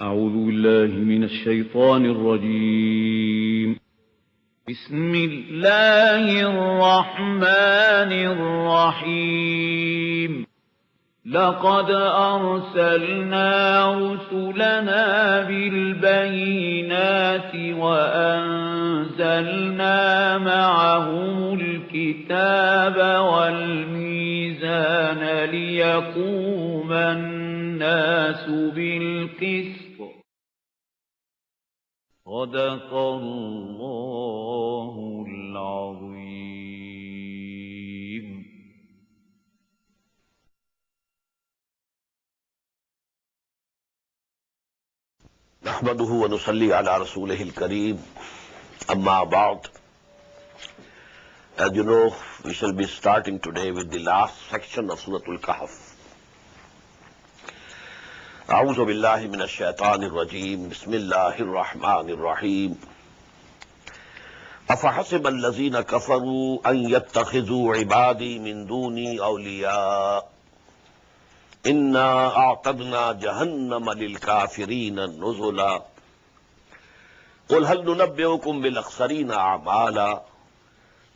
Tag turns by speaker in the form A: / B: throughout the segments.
A: أعوذ بالله من الشيطان الرجيم. بسم الله الرحمن الرحيم. لقد أرسلنا رسلنا بالبينات وأنزلنا معهم الكتاب والميزان ليقوم الناس بالقسط. صدق الله العظيم.
B: نحمده ونصلي على رسوله الكريم. أما بعد, as you know, we shall be starting today with the last section of Surah Al-Kahf. أعوذ بالله من الشيطان الرجيم. بسم الله الرحمن الرحيم. أفحسب الذين كفروا أن يتخذوا عبادي من دوني أولياء إنا أعتدنا جهنم للكافرين نزلا قل هل ننبئكم بالأخسرين أعمالا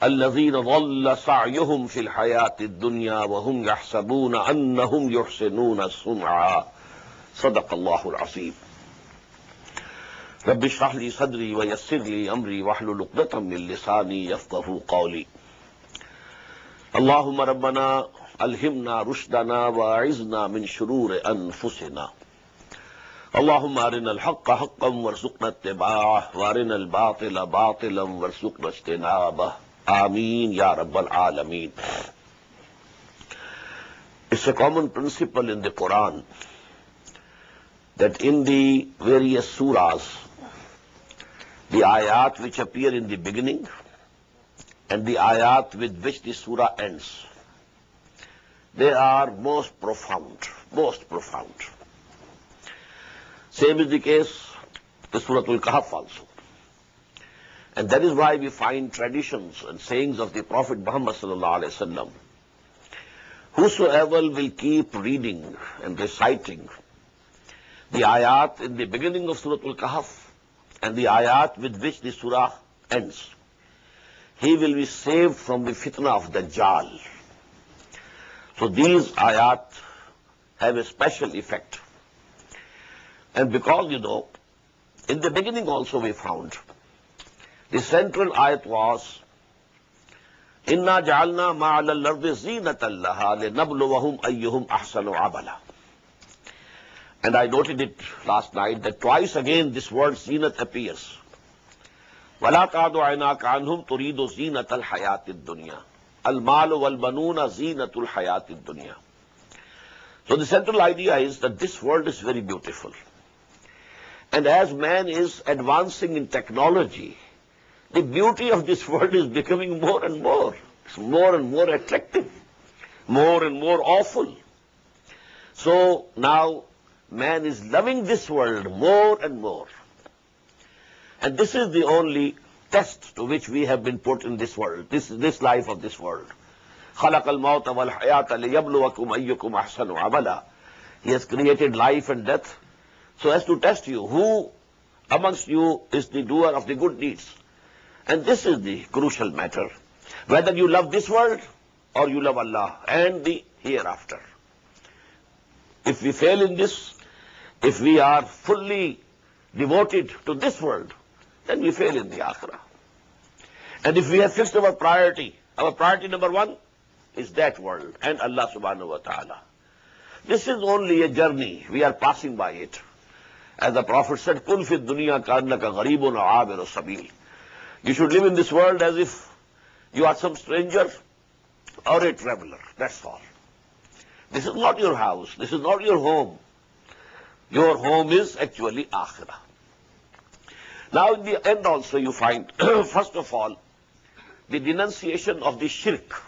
B: الذين ضل سعيهم في الحياة الدنيا وهم يحسبون أنهم يحسنون صنعا. صدق الله العظيم. رب اشرح لي صدري ويسر لي أمري واحلل عقدة من لساني يفقهوا قولي. اللهم ربنا ألهمنا رشدنا وأعذنا من شرور أنفسنا. اللهم أرنا الحق حقا وارزقنا اتباعه وأرنا الباطل باطلا وارزقنا اجتنابه. آمين يا رب العالمين. It's a common principle in the Quran that in the various surahs, the ayat which appear in the beginning and the ayat with which the surah ends, they are most profound, most profound. Same is the case with Surah Al-Kahf also. And that is why we find traditions and sayings of the Prophet Muhammad sallallahu alaihi wasallam. Whosoever will keep reading and reciting the ayat in the beginning of Surah Al-Kahf and the ayat with which the surah ends, he will be saved from the fitna of Dajjal. So these ayat have a special effect. And because, you know, in the beginning also we found the central ayat was Inna ja'alna ma'ala al-ardi zinatan laha linabluwahum ayyuhum ahsanu amala. And I noted it last night that twice again this word zinat appears. وَلَا تَعْدُ عَيْنَاكَ عَنْهُمْ تُرِيدُ زِينَةَ الْحَيَاةِ الدُّنْيَا الْمَالُ وَالْبَنُونَ زِينَةُ الْحَيَاةِ الدُّنْيَا. So the central idea is that this world is very beautiful. And as man is advancing in technology, the beauty of this world is becoming more and more. It's more and more attractive, more and more awful. So now man is loving this world more and more. And this is the only test to which we have been put in this world, this life of this world. خَلَقَ الْمَوْتَ وَالْحَيَاةَ لِيَبْلُوَكُمْ أَيُّكُمْ أَحْسَنُ عَمَلًا. He has created life and death so as to test you. Who amongst you is the doer of the good deeds? And this is the crucial matter. Whether you love this world or you love Allah and the hereafter. If we fail in this, if we are fully devoted to this world, then we fail in the akhirah. And if we have fixed our priority number one is that world and Allah subhanahu wa ta'ala. This is only a journey. We are passing by it. As the Prophet said, "Kun fi dunya ka'annaka gharibun aw 'abiru sabil." You should live in this world as if you are some stranger or a traveler. That's all. This is not your house. This is not your home. Your home is actually akhirah. Now in the end also you find, first of all, the denunciation of the shirk.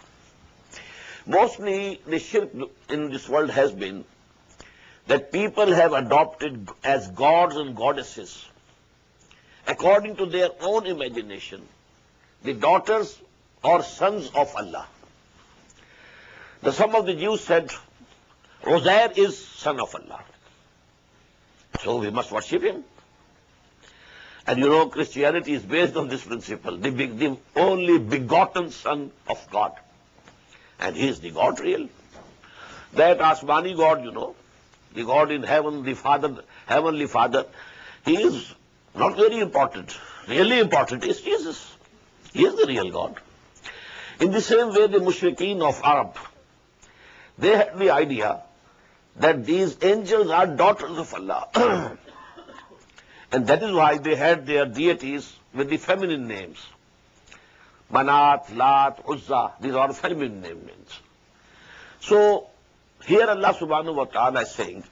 B: Mostly the shirk in this world has been that people have adopted as gods and goddesses, according to their own imagination, the daughters or sons of Allah. Some of the Jews said, Uzair is son of Allah. So we must worship him. And you know, Christianity is based on this principle, the only begotten Son of God. And he is the God real. That Asmani God, you know, the God in heaven, the Father, Heavenly Father, he is not very important. Really important is Jesus. He is the real God. In the same way, the mushrikeen of Arab, they had the idea that these angels are daughters of Allah. And that is why they had their deities with the feminine names. Manat, Lat, Uzza, these are feminine names. So, here Allah subhanahu wa ta'ala is saying,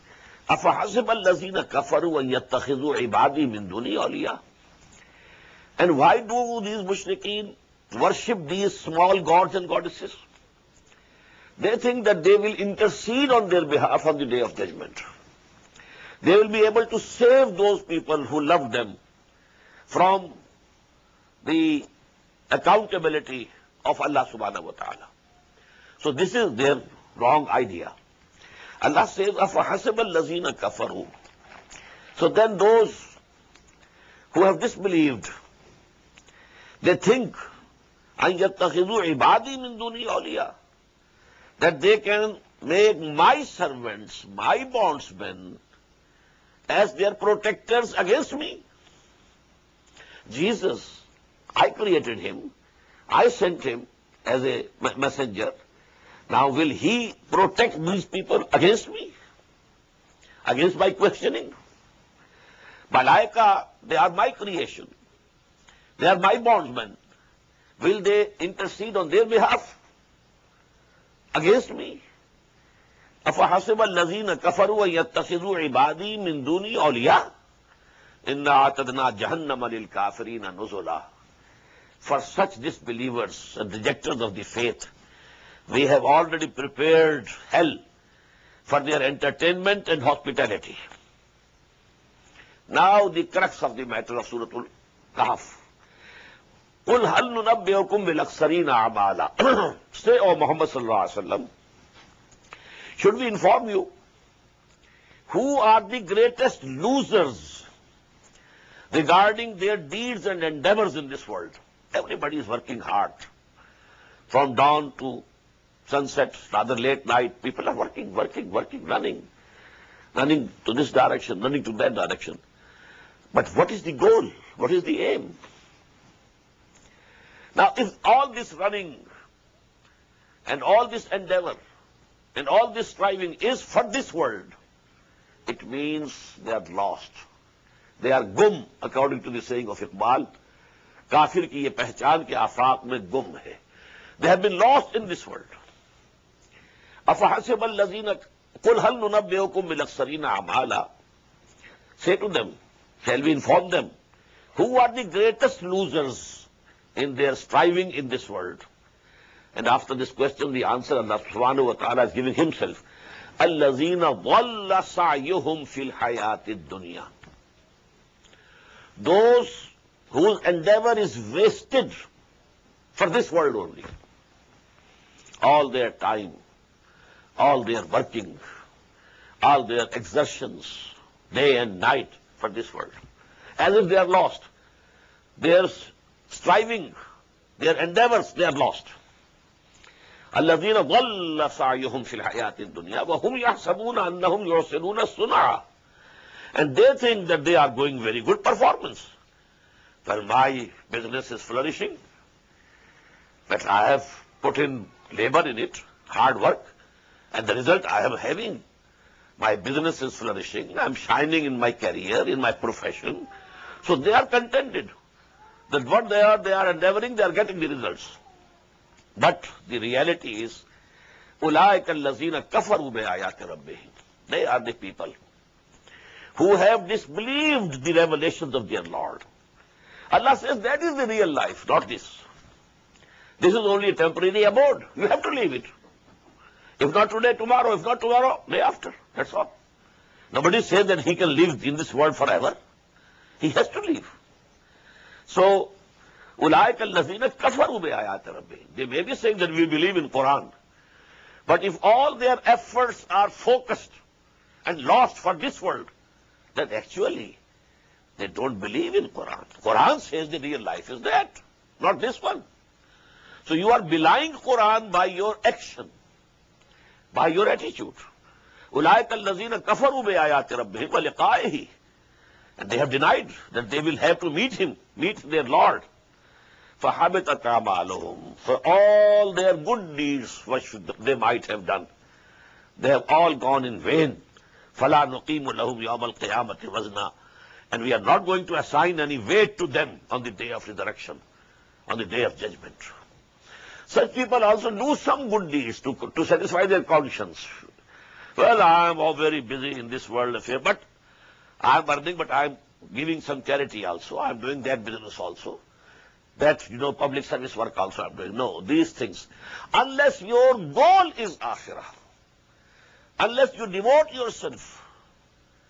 B: أَفَحَسِبَ الَّذِينَ كَفَرُوا أَن يَتَّخِذُوا عِبَادِي مِن دُونِي أَوْلِيَاءَ. And why do these mushrikeen worship these small gods and goddesses? They think that they will intercede on their behalf on the day of judgment. They will be able to save those people who love them from the accountability of Allah subhanahu wa ta'ala. So this is their wrong idea. Allah says, أَفَحَسِبَ الَّذِينَ كَفَرُوا. So then those who have disbelieved, they think, أَن يَتَّخِذُوا عِبَادِي مِن دُونِي أَوْلِيَاءَ, that they can make my servants, my bondsmen, as their protectors against me. Jesus, I created him, I sent him as a messenger. Now will he protect these people against me? Against my questioning? Malaika, they are my creation. They are my bondsmen. Will they intercede on their behalf against me? أَفَحَسِبَ الَّذِينَ كَفَرُوا أَن يَتَّخِذُوا عِبَادِي مِن دُونِي أَوْلِيَاءَ إِنَّا أَعْتَدْنَا جَهَنَّمَ لِلْكَافِرِينَ نُزُلًا. For such disbelievers and rejectors of the faith, we have already prepared hell for their entertainment and hospitality. Now the crux of the matter of Surah Al-Kahf. قُلْ هَلْ نُنَبِّئُكُمْ بِالْأَخْسَرِينَ أَعْمَالًا. Say, O Muhammad sallallahu alaihi wasallam, should we inform you who are the greatest losers regarding their deeds and endeavors in this world? Everybody is working hard. From dawn to sunset, rather late night, people are working, running to this direction, running to that direction. But what is the goal? What is the aim? Now, if all this running and all this endeavor and all this striving is for this world, it means they are lost. They are gum, according to the saying of Iqbal. Kafir ki ye pehchan ke afaq mein gum hai. They have been lost in this world. أَفَحَسِبَ الَّذِينَ قُلْ هَلْ نُنَبِّئُكُمْ بِالْأَخْسَرِينَ أَعْمَالًا. Say to them, shall we inform them, who are the greatest losers in their striving in this world? And after this question, the answer Allah subhanahu wa ta'ala is giving himself. الَّذِينَ ضَلَّ سَعْيُهُمْ فِي الْحَيَاةِ الدُّنْيَا. Those whose endeavor is wasted for this world only. All their time, all their working, all their exertions, day and night for this world. As if they are lost. Their striving, their endeavors, they are lost. الَّذِينَ ضَلَّ سَعْيُهُمْ فِي الْحَيَاةِ الدُّنْيَا وَهُمْ يَحْسَبُونَ أَنَّهُمْ يُحْسِنُونَ الصُّنْعَ. And they think that they are going very good performance. Well, my business is flourishing, but I have put in labor in it, hard work, and the result I am having. My business is flourishing, I am shining in my career, in my profession. So they are contented that what they are endeavoring, they are getting the results. But the reality is, أُولَٰئِكَ الَّذِينَ كَفَرُوا بِآيَاتِ رَبِّهِمْ. They are the people who have disbelieved the revelations of their Lord. Allah says that is the real life, not this. This is only a temporary abode. You have to leave it. If not today, tomorrow. If not tomorrow, day after. That's all. Nobody says that he can live in this world forever. He has to leave. So, أُولَٰئِكَ الَّذِينَ كَفَرُوا بِآيَاتِ رَبِّهِمْ. They may be saying that we believe in Quran. But if all their efforts are focused and lost for this world, that actually they don't believe in Quran. Quran says the real life is that, not this one. So you are belying Quran by your action, by your attitude. أُولَٰئِكَ الَّذِينَ كَفَرُوا بِآيَاتِ رَبِّهِمْ وَلِقَائِهِ. And they have denied that they will have to meet him, meet their Lord. فَحَبِطَتْ أَعْمَالُهُمْ. For all their good deeds which they might have done, they have all gone in vain. فَلَا نُقِيمُ لَهُمْ يَوْمَ الْقِيَامَةِ وَزْنًا. And we are not going to assign any weight to them on the day of resurrection, on the day of judgment. Such people also do some good deeds to satisfy their conscience. Well, I am all very busy in this world affair, but I am earning, but I am giving some charity also. I am doing that business also. That, public service work also I am doing. No, these things. Unless your goal is akhirah, unless you devote yourself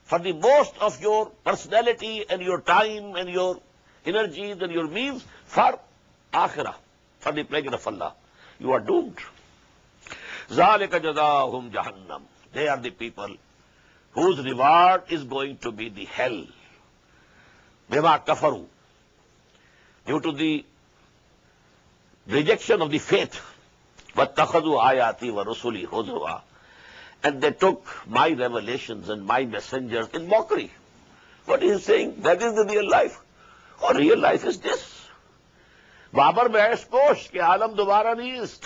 B: for the most of your personality and your time and your energies and your means for akhirah, for the pleasure of Allah, you are doomed. ذَلِكَ جَزَاهُمْ جَهَنَّمْ. They are the people whose reward is going to be the hell. بِمَا كَفَرُوا. Due to the rejection of the faith. وَاتَّخَذُوا آيَاتِي وَرُسُلِي هُزُوًا. And they took my revelations and my messengers in mockery. What is he saying? That is the real life. Or real life is this. Babar Bash Kosh, ke alam dobara nahi is.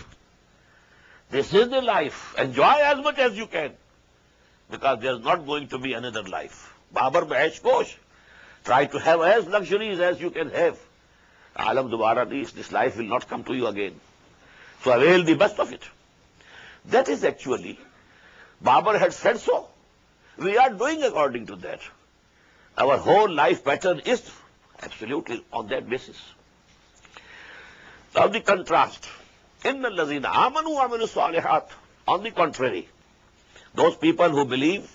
B: This is the life. Enjoy as much as you can. Because there is not going to be another life. Babar Bash Kosh. Try to have as luxuries as you can have. Alam dobara nahi is. This life will not come to you again. So avail the best of it. That is actually, Babar had said so. We are doing according to that. Our whole life pattern is absolutely on that basis. Now the contrast. إِنَّ الَّذِينَ آمَنُوا وَعَمِلُوا الصَّالِحَاتِ. On the contrary, those people who believe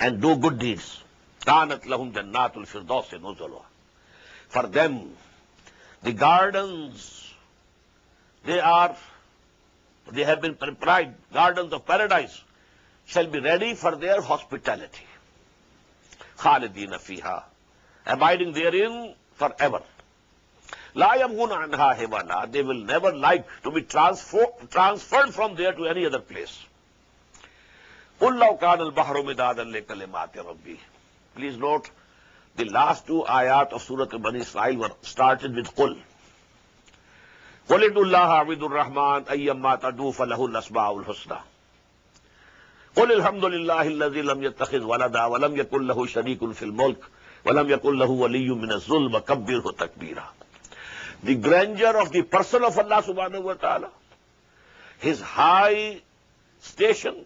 B: and do good deeds, كَانَتْ لَهُمْ جَنَّاتُ الْفِرْدَوْسِ نُزُلُهَا. For them, the gardens, they have been prepared, gardens of paradise, shall be ready for their hospitality. خَالِدِينَ فِيهَا. Abiding therein forever. لَا يَبْغُونَ عَنْهَا حِوَالًا. They will never like to be transferred from there to any other place. قُلْ لَوْ كَانَ الْبَحْرُ مِدَادًا لِكَلِمَاتِ رَبِّي. Please note, the last two ayat of Surah Bani Israel were started with قُلْ. قُلِ ادْعُوا اللَّهَ عَبِدُ الرَّحْمَنِ أَيَّمَّا تَدْعُوا فَلَهُ الْأَسْمَاءُ الْحُسْنَى. قُلِ الْحَمْدُ لِلَّهِ الَّذِي لَمْ يَتَّخِذْ وَلَدًا وَلَمْ يَكُنْ لَهُ شَرِيكٌ فِي الْمُلْكِ وَلَمْ يَكُنْ لَهُ وَلِيٌّ مِّنَ الذُّلِّ وَكَبِّرْهُ تَكْبِيرًا. The grandeur of the person of Allah subhanahu wa ta'ala, his high station,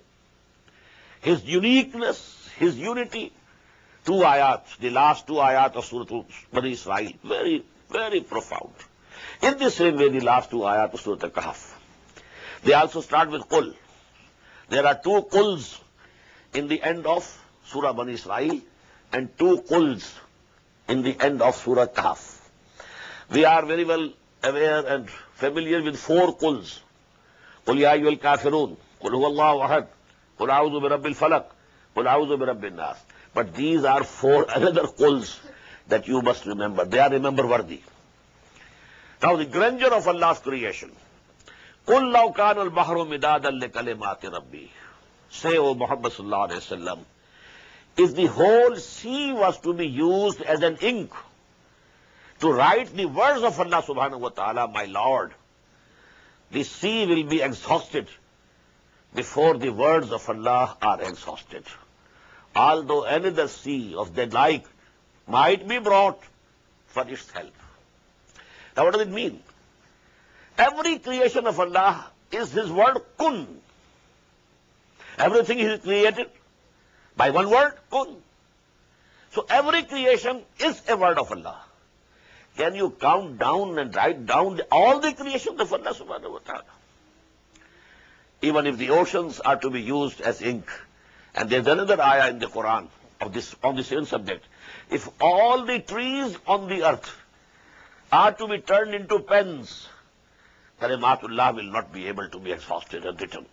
B: his uniqueness, his unity. Two ayat, the last two ayat of Surah Bani Israel, very, very profound. In the same way, the last two ayat of Surah Kahf, they also start with Qul. There are two Quls in the end of Surah Bani Israel and two Quls in the end of Surah Kahf. We are very well aware and familiar with four Quls. قُلْ يَا أَيُّهَا الْكَافِرُونَ قُلْ هُوَ اللَّهُ أَحَدٌ قُلْ أَعُوذُ بِرَبِّ الْفَلَقِ قُلْ أَعُوذُ بِرَبِّ النَّاسِ. But these are four another Quls that you must remember. They are remember worthy. Now the grandeur of Allah's creation. قُلْ لَوْ كَانَ الْبَحْرُ مِدَادًا لِكَلِمَاتِ رَبِّي. Say, O Muhammad sallallahu alayhi wa sallam, if the whole sea was to be used as an ink to write the words of Allah subhanahu wa ta'ala, my Lord, the sea will be exhausted before the words of Allah are exhausted. Although another sea of that like might be brought for its help. Now what does it mean? Every creation of Allah is His word kun. Everything is created by one word, kun. So every creation is a word of Allah. Can you count down and write down all the creations of Allah subhanahu wa ta'ala? Even if the oceans are to be used as ink, and there's another ayah in the Quran on the same subject. If all the trees on the earth are to be turned into pens, Kalimatullah will not be able to be exhausted and written.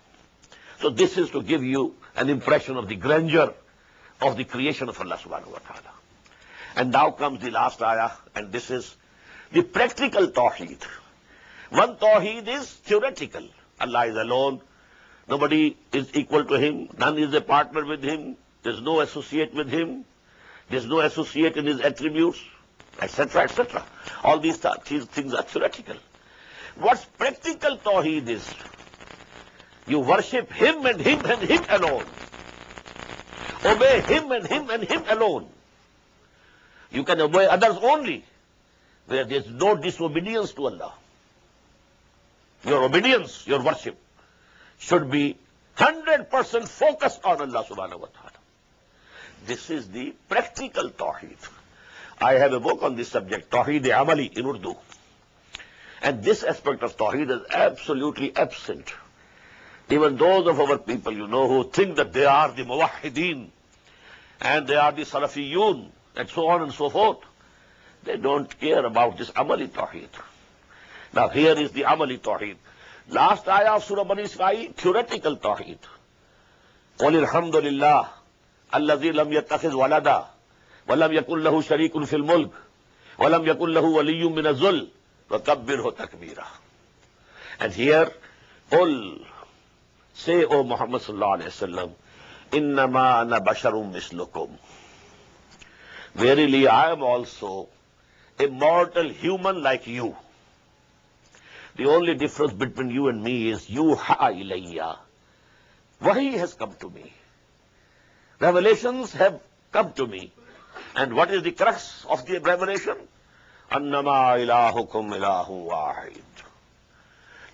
B: So this is to give you an impression of the grandeur of the creation of Allah subhanahu wa ta'ala. And now comes the last ayah, and this is the practical tawheed. One tawheed is theoretical. Allah is alone. Nobody is equal to him. None is a partner with him. There's no associate with him. There's no associate in his attributes, etc., etc. All these things are theoretical. What's practical tawheed is, you worship him and him and him alone. Obey him and him and him alone. You can obey others only where there is no disobedience to Allah. Your obedience, your worship, should be 100% focused on Allah subhanahu wa ta'ala. This is the practical tawheed. I have a book on this subject, Tawheed Amali, in Urdu. And this aspect of tawheed is absolutely absent. Even those of our people, who think that they are the muwahhideen and they are the salafiyun and so on and so forth, they don't care about this amali tawheed. Now here is the amali tawheed. Last ayah of Surah Bani Israel, theoretical tawheed. قُلِ الْحَمْدُ لِلَّهِ الَّذِي لَمْ يَتَّخِذْ وَلَدًا وَلَمْ يَكُنْ لَهُ شَرِيكٌ فِي الْمُلْكِ وَلَمْ يَكُنْ لَهُ وَلِيٌّ مِّنَ الذُّلِّ وَكَبِّرْهُ تَكْبِيرًا. And here, قُلْ, say, O Muhammad sallallahu alayhi wa sallam, إِنَّمَا أَنَا بَشَرٌ مِثْلُكُمْ. Verily, I am also a mortal human like you. The only difference between you and me is yuha ilayya. Wahi has come to me. Revelations have come to me. And what is the crux of the revelation? Annama ilahukum ilahu wahid.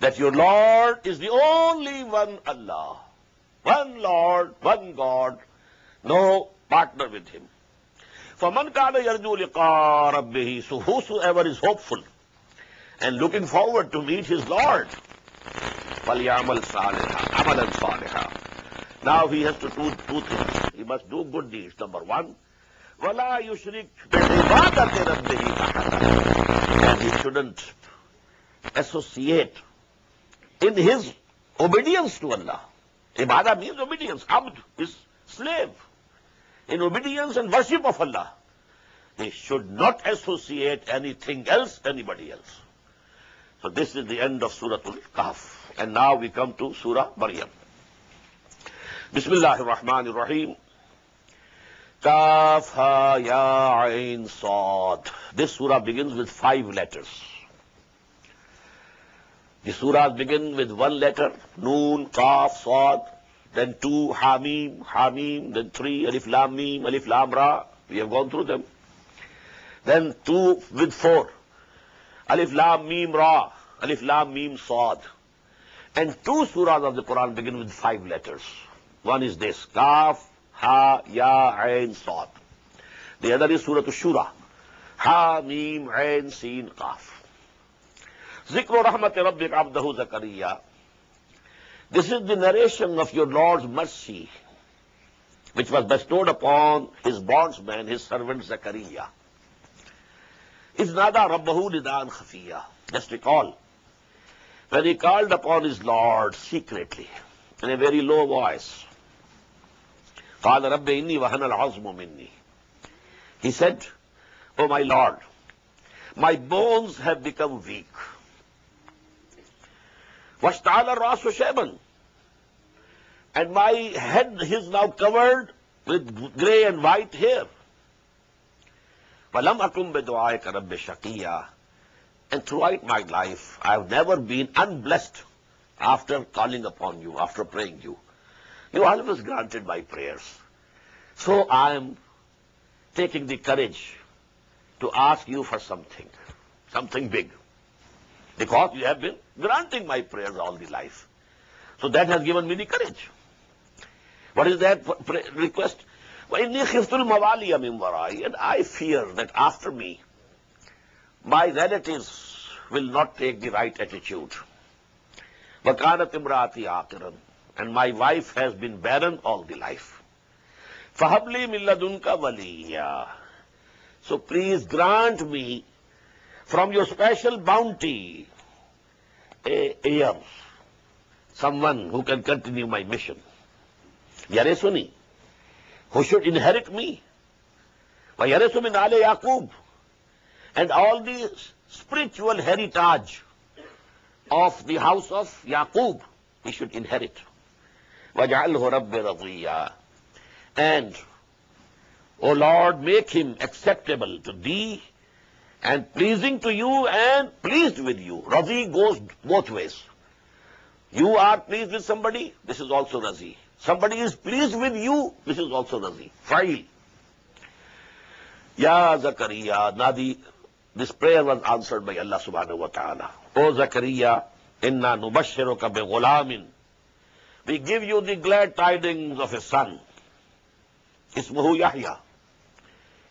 B: That your Lord is the only one Allah. One Lord, one God, no partner with him. فَمَنْ كَانَ يَرْجُو لِقَاءَ رَبِّهِ. So whosoever is hopeful and looking forward to meet his Lord, فَلْيَعْمَلْ صَالِحًا عَمَلًا صَالِحًا. Now he has to do two things. He must do good deeds. Number one, وَلَا يُشْرِكْ بِعِبَادَةِ رَبِّهِ أَحَدًا. And he shouldn't associate in his obedience to Allah. Ibadah means obedience. Abd is slave. In obedience and worship of Allah, he should not associate anything else, anybody else. So this is the end of Surah Al-Kahf. And now we come to Surah Maryam. Bismillahir Rahmanir Rahim. Kaf ha ya ain sad. This surah begins with 5 letters. The surahs begin with 1 letter, Noon, Kaf, Sad, then 2, Hamim, Hamim, then 3, Alif Lam Mim, Alif Lam Ra. We have gone through them. Then 2 with 4, Alif Lam Mim Ra, Alif Lam Mim Sad. And 2 surahs of the Quran begin with 5 letters. One is this, Kaf, Ha, Ya, Ain, Sad. The other is Surah Shura, Ha, Mim, Ain, Sin, Kaf. Zikru Rahmat Rabbik Abdahu Zakariya. This is the narration of your Lord's mercy, which was bestowed upon his bondsman, his servant Zakariya. Iznada Rabbahu Nidaan Khafiya. Just recall, when he called upon his Lord secretly, in a very low voice, قال رب إني وهن العظم مني. He said, "O my Lord, my bones have become weak. واشتعل الرأس شيبا, and my head is now covered with grey and white hair. وَلَمْ أَكُنْ بِدُعَائِكَ رَبِّ شَقِيًّا. And throughout my life, I have never been unblessed after calling upon you, after praying you. You always granted my prayers. So I am taking the courage to ask you for something big. Because you have been granting my prayers all the life. So that has given me the courage. What is that request? وَإِنِّي خِفْتُ الْمَوَالِيَ مِنْ وَرَائِي. And I fear that after me, my relatives will not take the right attitude. وَكَانَتْ إِمْرَأَتِي عَاقِرًا. And my wife has been barren all the life. فَهَبْ لِي مِن لَّدُنْكَ وَلِيًّا. So please grant me from your special bounty a heir, someone who can continue my mission. Yare suni, who should inherit me. وَيَرِثُ مِنْ آلِ يَعْقُوبَ, and all the spiritual heritage of the house of Yaqub, he should inherit. وَجَعَلْهُ رَبِّ رَضِيًّا, and, O Lord, make him acceptable to thee and pleasing to you and pleased with you. Razi goes both ways. You are pleased with somebody, this is also Razi. Somebody is pleased with you, this is also Razi. Fa'il. Ya Zakariya, Nadi, this prayer was answered by Allah subhanahu wa ta'ala. O Zakariya, inna nubashiruka bi ghulamin. We give you the glad tidings of a son. Ismuhu Yahya.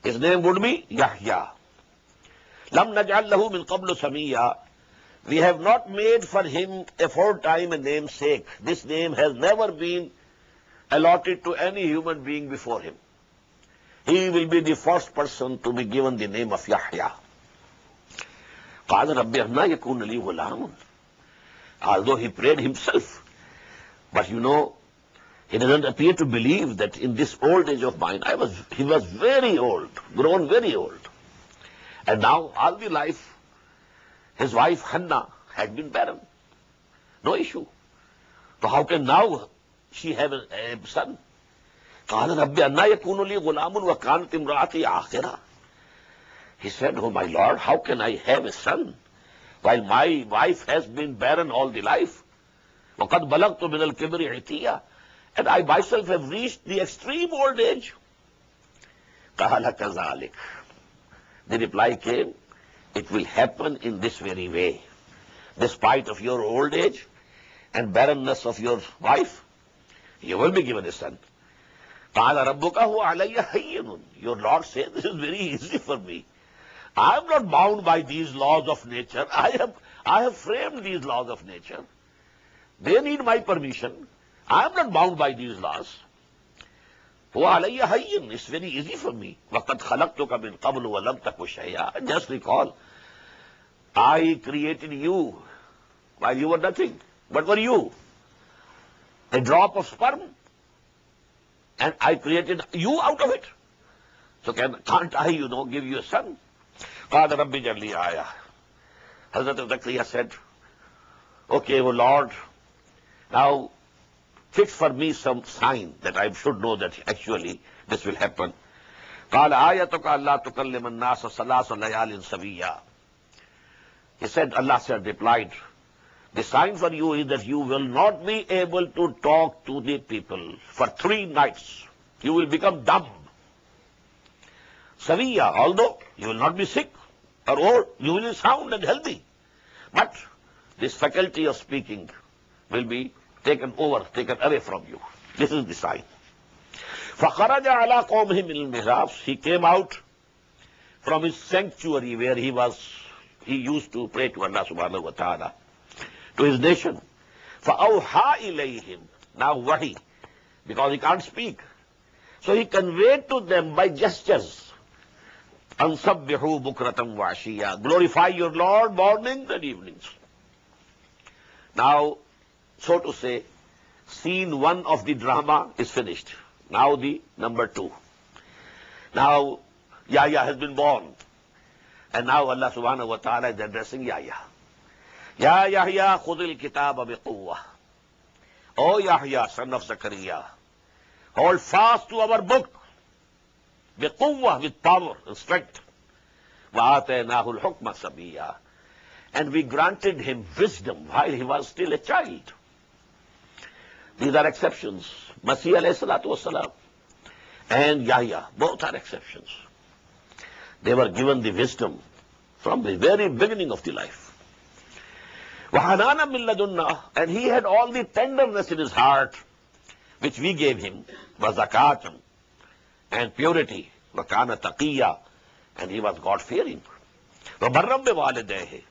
B: His name would be Yahya. Lam naj'al lahu min qablu samiyya. We have not made for him aforetime a namesake. This name has never been allotted to any human being before him. He will be the first person to be given the name of Yahya. قَالَ رَبِّ أَنَّىٰ يَكُونَ لِي غُلَامٌ. Although he prayed himself, but he doesn't appear to believe that in this old age of mine, he was very old, grown very old. And now, all the life, his wife Hannah had been barren. No issue. So how can now she have a son? قَالَ رَبِّ أَنَّىٰ يَكُونُ لِي غُلَامٌ وَكَانَتْ امْرَأَتِي عَاقِرًا. He said, oh my Lord, how can I have a son while my wife has been barren all the life? وَقَدْ بَلَغْتُ مِنَ الْكِبْرِ عِتِيًّا, and I myself have reached the extreme old age. قَالَ كَذَلِكَ. The reply came, it will happen in this very way. Despite of your old age and barrenness of your wife, you will be given a son. قَالَ رَبُّكَ هُوَ عَلَيَّ هَيِّنٌ. Your Lord said, this is very easy for me. I am not bound by these laws of nature. I have framed these laws of nature. They need my permission. I am not bound by these laws. هُوَ عَلَيَّ هَيِّنٌ. It's very easy for me. وَقَدْ خَلَقْتُكَ مِنْ قَبْلُ وَلَمْ تَكُ شَيْئًا. Just recall, I created you while you were nothing. What were you? A drop of sperm. And I created you out of it. So can't I, give you a son? قَالَ رَبِّ اجْعَل لِّي آيَةً. Hazrat Zakariya said, okay, O Lord, now fix for me some sign that I should know that actually this will happen. قَالَ آيَتُكَ أَلَّا تُكَلِّمَ النَّاسَ ثَلَاثَ لَيَالٍ سَوِيًّا. He said, Allah said, replied, the sign for you is that you will not be able to talk to the people for 3 nights. You will become dumb. Saviya, although you will not be sick or old, you will be sound and healthy. But this faculty of speaking will be taken away from you. This is the sign. فَخَرَجَ عَلَىٰ قَوْمِهِ مِنَ الْمِحْرَابِ. He came out from his sanctuary where he used to pray to Allah subhanahu wa ta'ala, to his nation. فَأَوْحَىٰ إِلَيْهِمْ. Now wahi, because he can't speak. So he conveyed to them by gestures. أَنْصَبِّحُوا بُكْرَةً وَعَشِيًّا. Glorify your Lord mornings and evenings. Now, so to say, scene 1 of the drama is finished. Now the number 2. Now Yahya has been born. And now Allah subhanahu wa ta'ala is addressing Yahya. Ya Yahya, khudil kitaba biquwwah. O Yahya, son of Zakariya, hold fast to our book. Biquwwah, with power and strength. وَآتَيْنَاهُ الْحُكْمَ صَبِيًّا. And we granted him wisdom while he was still a child. These are exceptions. Masih alayhi salatu wasalam and Yahya, both are exceptions. They were given the wisdom from the very beginning of the life. وَحَنَانًا مِن لَدُنَّا. And he had all the tenderness in his heart, which we gave him. وَزَكَاةً. And purity. وَكَانَ تَقِيًّا. And he was God-fearing. وَبَرًّا بِوَالِدَيْهِ.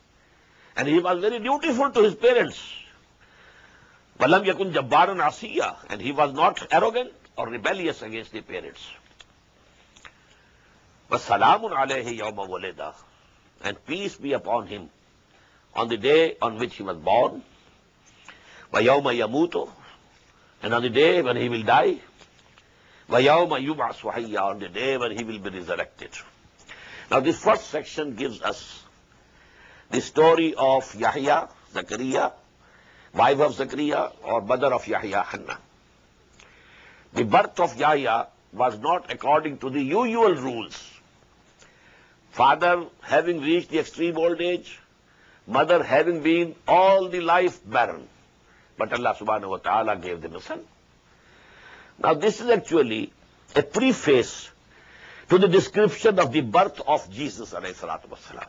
B: And he was very dutiful to his parents. وَلَمْ يَكُنْ جَبَّارًا عَصِيًّا. And he was not arrogant or rebellious against the parents. وَسَلَامٌ عَلَيْهِ يَوْمَ وَلِدَ. And peace be upon him on the day on which he was born. وَيَوْمَ يَمُوتُ. And on the day when he will die. وَيَوْمَ يُبْعَثُ حَيًّا, on the day when he will be resurrected. Now this first section gives us the story of Yahya, Zakaria, wife of Zakaria, or mother of Yahya, Hannah. The birth of Yahya was not according to the usual rules. Father having reached the extreme old age, mother having been all the life barren. But Allah subhanahu wa ta'ala gave them a son. Now this is actually a preface to the description of the birth of Jesus alayhi salatu wassalam.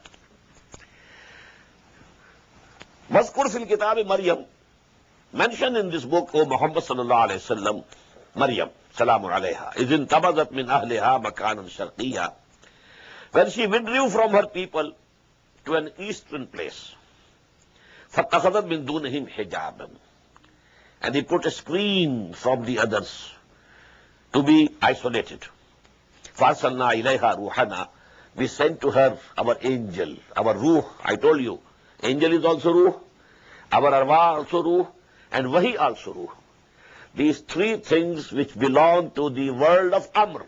B: Mazkur fil kitab Maryam, mentioned in this book, O Muhammad sallallahu alayhi wa sallam, Maryam, salamun alayha, is intabazat min ahliha makanan sharqiyya, when she withdrew from her people to an eastern place. فَاتَّخَذَتْ مِن دُونِهِمْ حِجَابًا, and he put a screen from the others to be isolated. فَأَرْسَلْنَا إِلَيْهَا رُوحَنَا, we sent to her our angel, our ruh. I told you, angel is also ruh, our arwah also ruh, and wahi also ruh. These three things which belong to the world of Amr,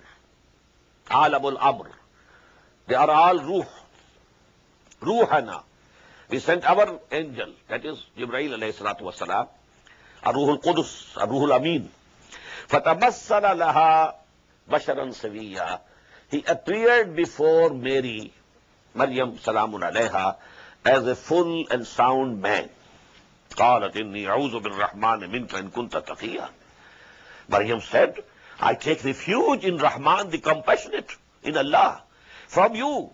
B: Alamul Amr, they are all ruh. Ruhana. We sent our angel, that is Jibreel alayhi salatu wasalam, Ar-Ruhul Qudus, Ar-Ruhul Amin. فَتَمَثَّلَ لَهَا بَشَرًا سَوِيًّا, he appeared before Mary, Maryam salamun alayha, as a full and sound man. قالت إني أعوذ بالرحمن منك إن كنت تقيا. Maryam said, I take refuge in Rahman, the compassionate, in Allah, from you,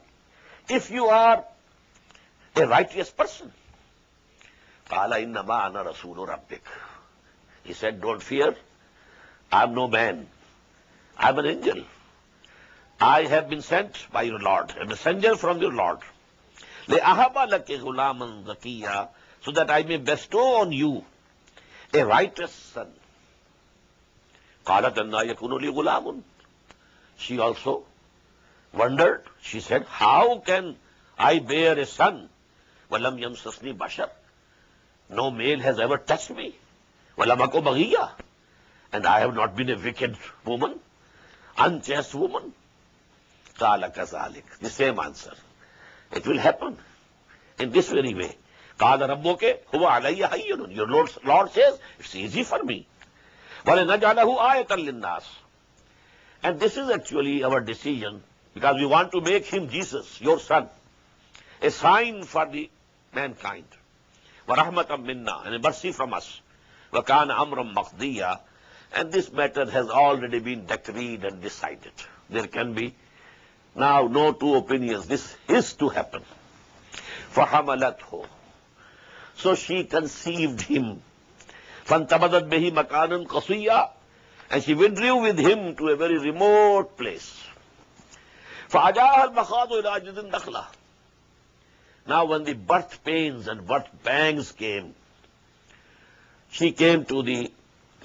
B: if you are a righteous person. قال إنما أنا رسول ربك. He said, don't fear, I am no man, I am an angel. I have been sent by your Lord, a messenger from your Lord. لأهب لك غلاما زكيا, so that I may bestow on you a righteous son. قالت أنى يكون لي غلام. She also wondered. She said, how can I bear a son? وَلَمْ يَمْسَسْنِي بَشَرٌ, no male has ever touched me. وَلَمْ أَكُ بَغِيًّا, and I have not been a wicked woman, unchaste woman. قَالَ كَذَلِكَ, the same answer. It will happen in this very way. قَالَ رَبُّكَ هُوَ عَلَيَّ هَيِّنٌ, your Lord says, it's easy for me. وَلَنَجْعَلَهُ آيَةً لِلنَّاسِ, and this is actually our decision, because we want to make him Jesus, your son, a sign for the mankind. وَرَحْمَةً مِنَّا, and a mercy from us. وَكَانَ أَمْرًا مَقْضِيًّا, and this matter has already been decreed and decided. There can be now no two opinions. This is to happen. فَحَمَلَتْهُ, so she conceived him. فَانْتَبَذَتْ بِهِ مَكَانًا قَصِيًّا, and she withdrew with him to a very remote place. فَأَجَاهَا الْمَخَاضُ إِلَىٰ جِذِي النَّخْلَةِ, now when the birth pains and birth pangs came, she came to the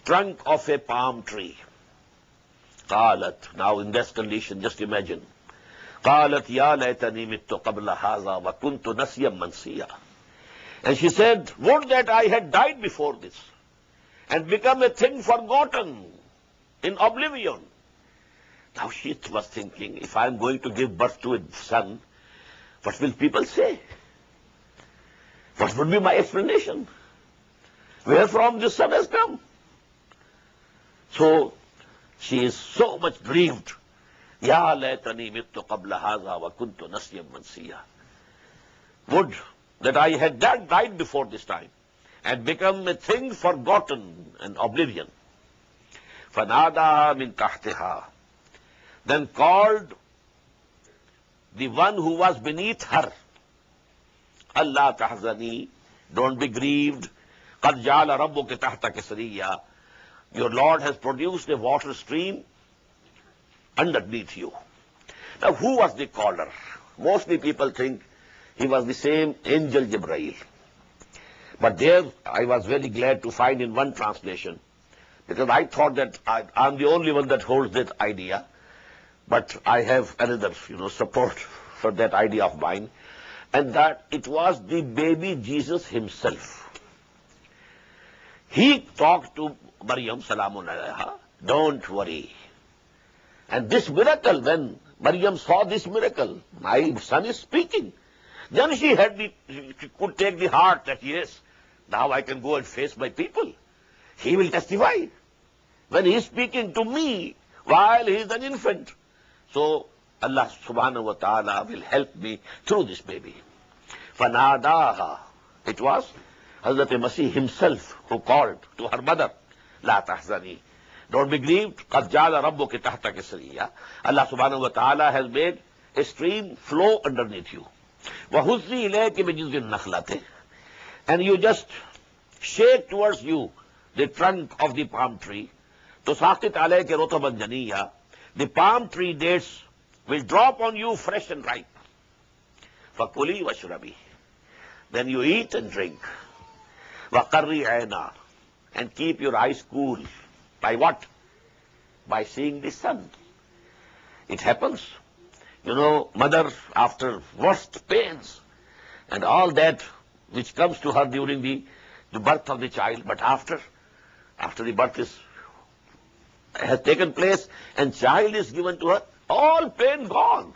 B: trunk of a palm tree. قالت, now in this condition, just imagine. قالت يا ليتني مت قبل هذا وكنت نسيا منسيا, and she said, would that I had died before this and become a thing forgotten in oblivion. Now she was thinking, if I am going to give birth to a son, what will people say? What would be my explanation? Where from this son has come? So she is so much grieved. Ya laytani mittu qabla hadha wa kuntu nasyan mansiya. Would that I had died before this time and become a thing forgotten and oblivion. فَنَادَاهَا مِن تَحْتِهَا, then called the one who was beneath her. Allah tahzani, don't be grieved. قَدْ جَعَلَ رَبُّكَ تَحْتَكَ سَرِيًّا, your Lord has produced a water stream underneath you. Now who was the caller? Mostly people think he was the same angel Jibreel. But there I was very glad to find in one translation, because I thought that I'm the only one that holds that idea. But I have another, support for that idea of mine, and that it was the baby Jesus himself. He talked to Maryam, salamun alayha, don't worry, And this miracle, when Maryam saw this miracle, my son is speaking. Then she could take the heart that yes, now I can go and face my people. He will testify when he is speaking to me while he is an infant. So Allah subhanahu wa ta'ala will help me through this baby. فَنَادَاهَا. It was Hazrat Masih himself who called to her mother, لَا تَحْزَنِي. Don't be grieved. قَدْ جَعَلَ رَبُّكِ تَحْتَكِ سَرِيًّا. Allah subhanahu wa ta'ala has made a stream flow underneath you. وَهُزِّي إِلَيْكِ بِجِزْءِ النَّخْلَةِ. And you just shake towards you the trunk of the palm tree. تُسَاقِطْ عَلَيْكِ رُطَبًا جَنِيًّا. The palm tree dates will drop on you fresh and ripe. فَكُلِي وَاشْرَبِي. Then you eat and drink. وَقَرِّي عَيْنَا. And keep your eyes cool. By what? By seeing the sun. It happens. You know, mother, after worst pains and all that which comes to her during the birth of the child, but after the birth has taken place and child is given to her, all pain gone.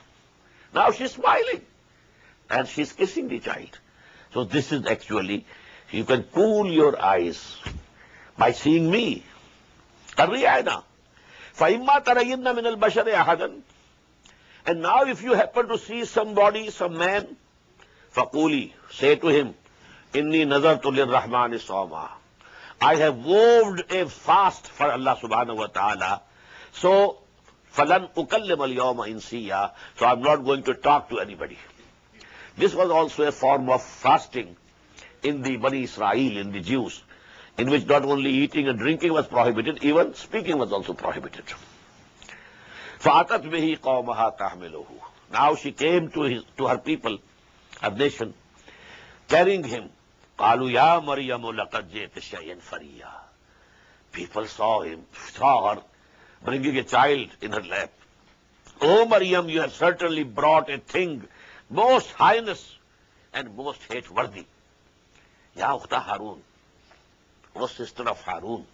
B: Now she's smiling and she's kissing the child. So this is actually, you can cool your eyes by seeing me. فَإِمَّا تَرَيِنَّ مِنَ الْبَشَرِ أَحَدًا. And now if you happen to see somebody, some man, فَقُولِي, say to him, إِنِّي نَذَرْتُ لِلرَّحْمَنِ صَوْمًا. I have vowed a fast for Allah subhanahu wa ta'ala. So, فَلَنْ أُكَلِّمَ الْيَوْمَ إِنْسِيًّا. So I'm not going to talk to anybody. This was also a form of fasting in the Bani Israel, in the Jews, in which not only eating and drinking was prohibited, even speaking was also prohibited. فَأَتَتْ بِهِ قَوْمَهَا تَحْمِلُهُ. Now she came to her people, her nation, carrying him. قَالُوا يَا مَرْيَمُ لَقَدْ جِئْتِ شَيْئًا فَرِيًّا. People saw her bringing a child in her lap. Oh Maryam, you have certainly brought a thing most heinous and most hate-worthy. Ya Ukhta Harun, O sister of Harun,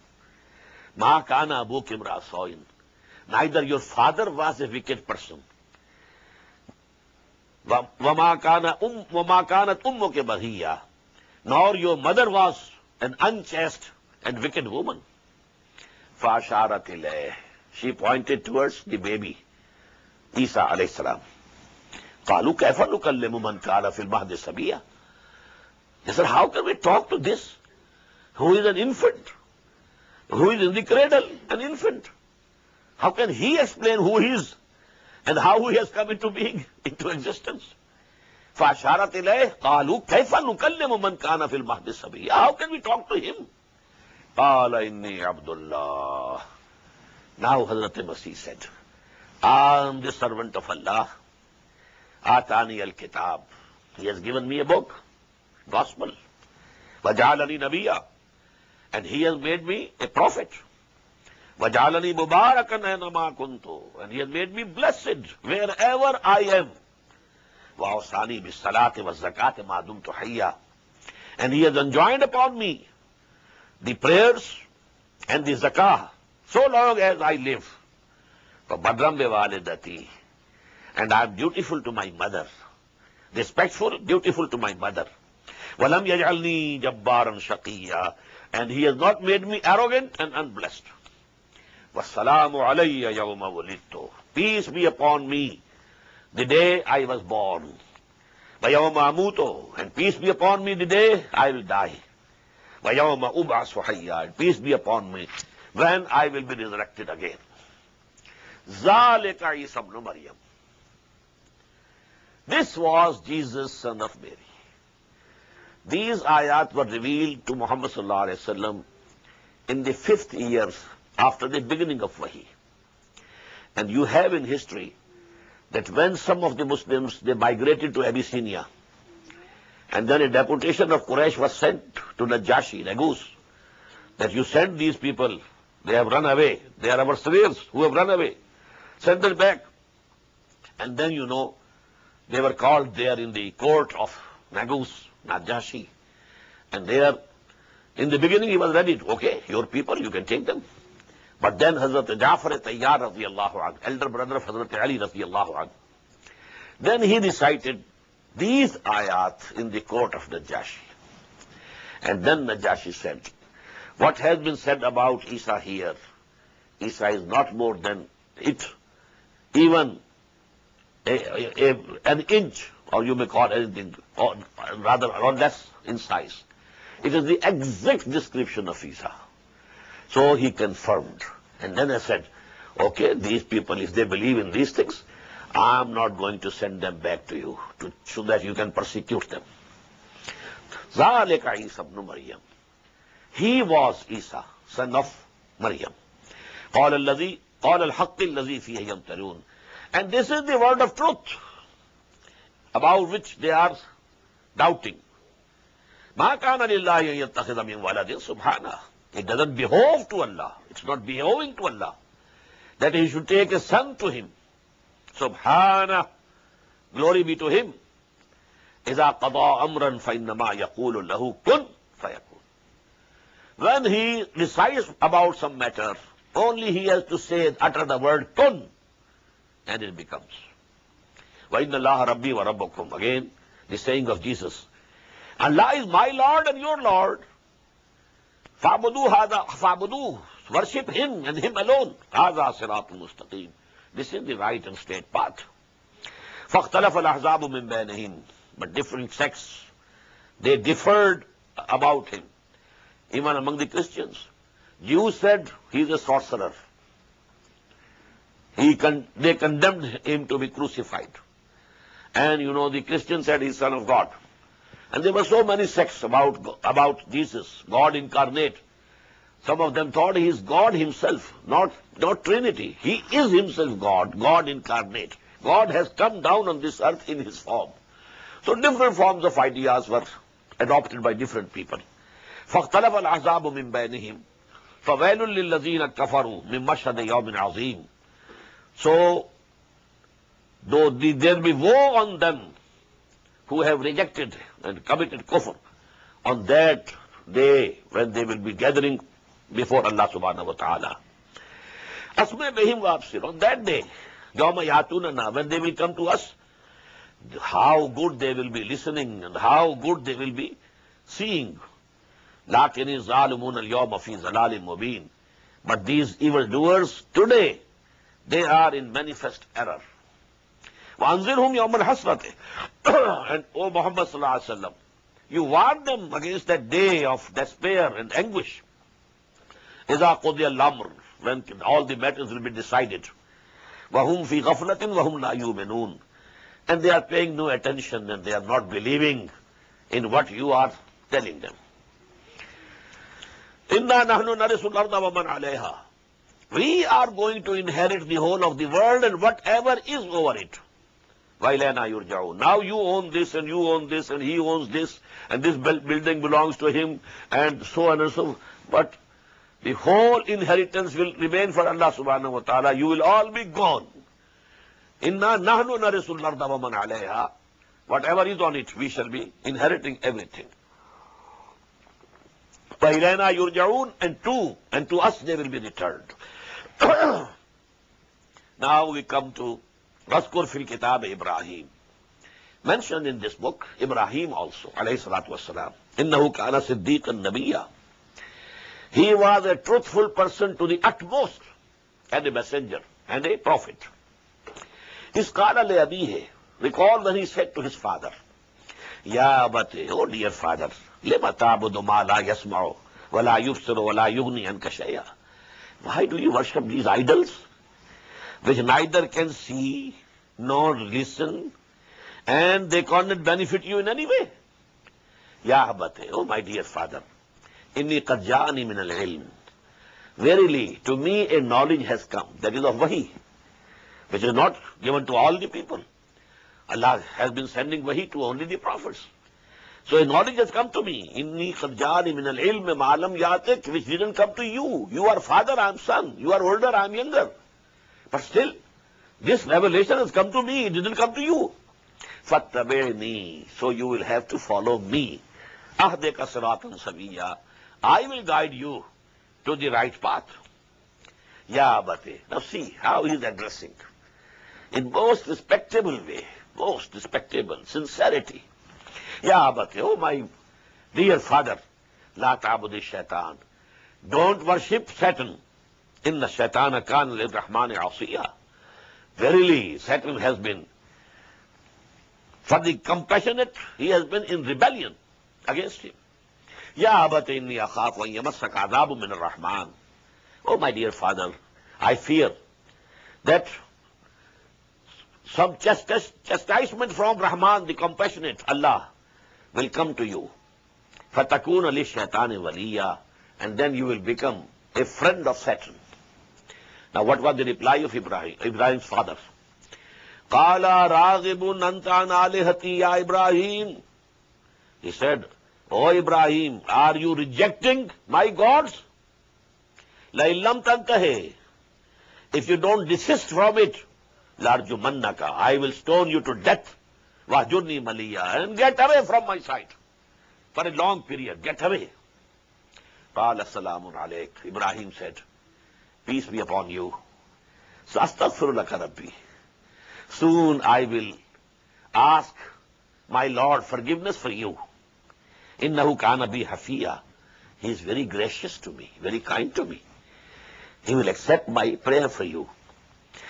B: Ma kana abuk imra sawin. Neither your father was a wicked person. وَمَا كَانَتْ أُمُّكَ بَغِيًّا. Nor your mother was an unchaste and wicked woman. فَأَشَارَتْ إِلَيْهِ. She pointed towards the baby, Isa alayhi salam. قَالُوا كَيْفَ نُكَلِّمُ مَنْ كَانَ فِي الْمَهْدِ صَبِيًّا. They said, how can we talk to this who is an infant, who is in the cradle, an infant? How can he explain who he is and how he has come into being, into existence? فَأَشَارَتْ إِلَيْهِ قَالُوا كَيْفَ نُكَلِّمُ مَنْ كَانَ فِي الْمَهْدِ صَبِيًّا. How can we talk to him? قَالَ إِنِّي عَبْدُ اللَّهِ. Now Hazrat Masih said, I am the servant of Allah. آتَانِيَ الْكِتَابِ. He has given me a book, gospel. وَجَعَلَنِي نَبِيًّا. And he has made me a prophet. وَجَعَلَنِي مُبَارَكًا أَيْنَمَا كُنْتُ. And he has made me blessed wherever I am. وَأَوْصَانِي بِالصَّلَاةِ وَالزَّكَاةِ مَا دُمْتُ حَيًّا. And he has enjoined upon me the prayers and the zakah so long as I live. فَبَرًّا بِوَالِدَتِي. And I am dutiful to my mother. Respectful, dutiful to my mother. وَلَمْ يَجْعَلْنِي جَبَّارًا شَقِيًّا. And he has not made me arrogant and unblessed. وَالسَّلَامُ عَلَيَّ يَوْمَ وُلِدتُّ. Peace be upon me the day I was born. وَيَوْمَ أَمُوتُ. And peace be upon me the day I will die. وَيَوْمَ أُبْعَثُ حَيًّا. And peace be upon me when I will be resurrected again. ذَلِكَ عِيسَى ابْنُ مَرْيَمَ. This was Jesus, son of Mary. These ayat were revealed to Muhammad sallallahu alaihi wasallam in the 5th year after the beginning of Wahi. And you have in history that when some of the Muslims, they migrated to Abyssinia, and then a deputation of Quraysh was sent to Najashi, Nagus, that you send these people, they have run away, they are our slaves who have run away, send them back. And then you know, they were called there in the court of Nagus, Najashi, and there, in the beginning he was ready, okay, your people, you can take them. But then Hazrat Ja'far Tayyar radiyallahu anhu, elder brother of Hazrat Ali radiyallahu anhu, then he recited these ayat in the court of Najashi. And then Najashi said, what has been said about Isa here, Isa is not more than it, even an inch, or you may call anything, or rather or less in size. It is the exact description of Isa. So he confirmed. And then I said, okay, these people, if they believe in these things, I am not going to send them back to you so that you can persecute them. ذَلِكَ Isa ibn Maryam. He was Isa, son of Maryam. قَالَ الْحَقِّ الَّذِي فِيهِ يَمْتَرُونَ. And this is the word of truth about which they are doubting. مَا كَانَ لِلَّهِ أَن يَتَّخِذَ مِن وَلَدٍ سُبْحَانَهُ. It doesn't behove to Allah. It's not behoving to Allah that he should take a son to him. Subhanah, glory be to him. إِذَا قَضَى أَمْرًا فَإِنَّمَا يَقُولُ لَهُ كُنْ فَيَكُونُ. When he decides about some matter, only he has to say, utter the word kun, and it becomes. وَإِنَّ اللَّهَ رَبِّي وَرَبُّكُمْ. Again, the saying of Jesus. Allah is my Lord and your Lord. فَعْبُدُوهُ. Worship him and him alone. هَذَا صِرَاطٌ مُسْتَقِيمٌ. This is the right and straight path. فَاخْتَلَفَ الْأَحْزَابُ مِنْ بَيْنِهِمْ. But different sects, they differed about him. Even among the Christians. Jews said he is a sorcerer. They condemned him to be crucified. And the Christians said he is son of God. And there were so many sects about Jesus, God incarnate. Some of them thought he is God himself, not Trinity. He is himself God, God incarnate. God has come down on this earth in his form. So different forms of ideas were adopted by different people. فَاخْتَلَفَ الْأَحْزَابُ مِنْ بَيْنِهِمْ فَوَيْلٌ لِلَّذِينَ كَفَرُوا مِنْ مَشْهَدِ يَوْمٍ عَظِيمٍ. So, though there will be woe on them who have rejected and committed kufr on that day when they will be gathering before Allah subhanahu wa ta'ala. أَسْمَعْ بِهِمْ وَأَبْصِرْ. On that day, يَوْمَ يَأْتُونَنَا, when they will come to us, how good they will be listening and how good they will be seeing. لَكِنِ الظَّالِمُونَ الْيَوْمَ فِي ضَلَالٍ مُبِينٍ. But these evildoers today, they are in manifest error. وَأَنذِرْهُمْ يَوْمَ الْحَسْرَةِ. And O Muhammad sallallahu alaihi wasallam, you warn them against that day of despair and anguish. إِذَا قُضِيَ الْأَمْرُ. When all the matters will be decided. وَهُمْ فِي غَفْلَةٍ وَهُمْ لَا يُؤْمِنُونَ. And they are paying no attention and they are not believing in what you are telling them. إِنَّا نَحْنُ نَرِثُ الْأَرْضَ وَمَنْ عَلَيْهَا. We are going to inherit the whole of the world and whatever is over it. وَإِلَيْنَا يُرْجَعُونَ. Now you own this and you own this and he owns this and this building belongs to him and so on and so forth. But the whole inheritance will remain for Allah subhanahu wa ta'ala. You will all be gone. إِنَّا نَحْنُ نَرِثُ الْأَرْضَ وَمَنْ عَلَيْهَا. Whatever is on it, we shall be inheriting everything. فَإِلَيْنَا يُرْجَعُونَ. And to us they will be returned. Now we come to وَاذْكُرْ فِي الْكِتَابِ إِبْرَاهِيمَ. Mentioned in this book, Ibrahim also, alayhi salatu wassalam. إِنَّهُ كَانَ صِدِّيقًا نَبِيًّا. He was a truthful person to the utmost, and a messenger, and a prophet. إِذْ قَالَ لِأَبِيهِ. Recall when he said to his father, يَا أَبَتِ, oh dear father, لِمَ تَعْبُدُ مَا لَا يَسْمَعُ وَلَا يُبْصِرُ وَلَا يُغْنِي عَنْكَ شَيْئًا. Why do you worship these idols, which neither can see nor listen, and they cannot benefit you in any way? Ya abate, oh my dear father, inni qad ja'ani min al-ilm. Verily, to me a knowledge has come, that is of wahi, which is not given to all the people. Allah has been sending wahi to only the prophets. So a knowledge has come to me. Inni qad ja'ani min al-ilm ma lam ya'tik, which didn't come to you. You are father, I am son. You are older, I am younger. But still, this revelation has come to me, it didn't come to you. فَاتَّبِعْنِي. So you will have to follow me. أَهْدِكَ صِرَاطًا سَوِيًّا. I will guide you to the right path. Ya Abate. Now see how he is addressing. In most respectable way, most respectable, sincerity. Ya Abate, oh my dear father, La ta'budi shaitan. Don't worship Satan. Inna shaitana kana lirrahmani asiya. Verily, Satan has been, for the compassionate, he has been in rebellion against him. Ya abati inni akhafu an yamassaka adhabun min ar-Rahman. Oh my dear father, I fear that some chastisement from Rahman, the compassionate Allah, will come to you. Fatakuna li shaitani waliya, and then you will become a friend of Satan. Now what was the reply of Ibrahim's father? Qala raghibun anta an alihati ya Ibrahim. He said, "Oh Ibrahim, are you rejecting my gods? La illam tantahe. If you don't desist from it, larjumannaka, I will stone you to death. Wahjurni maliya, and get away from my sight. For a long period, get away." Qala salamun alayk. Ibrahim said, "Peace be upon you. So astaghfiru laka rabbi. Soon I will ask my Lord forgiveness for you. Innahu kana bi hafiya. He is very gracious to me, very kind to me. He will accept my prayer for you.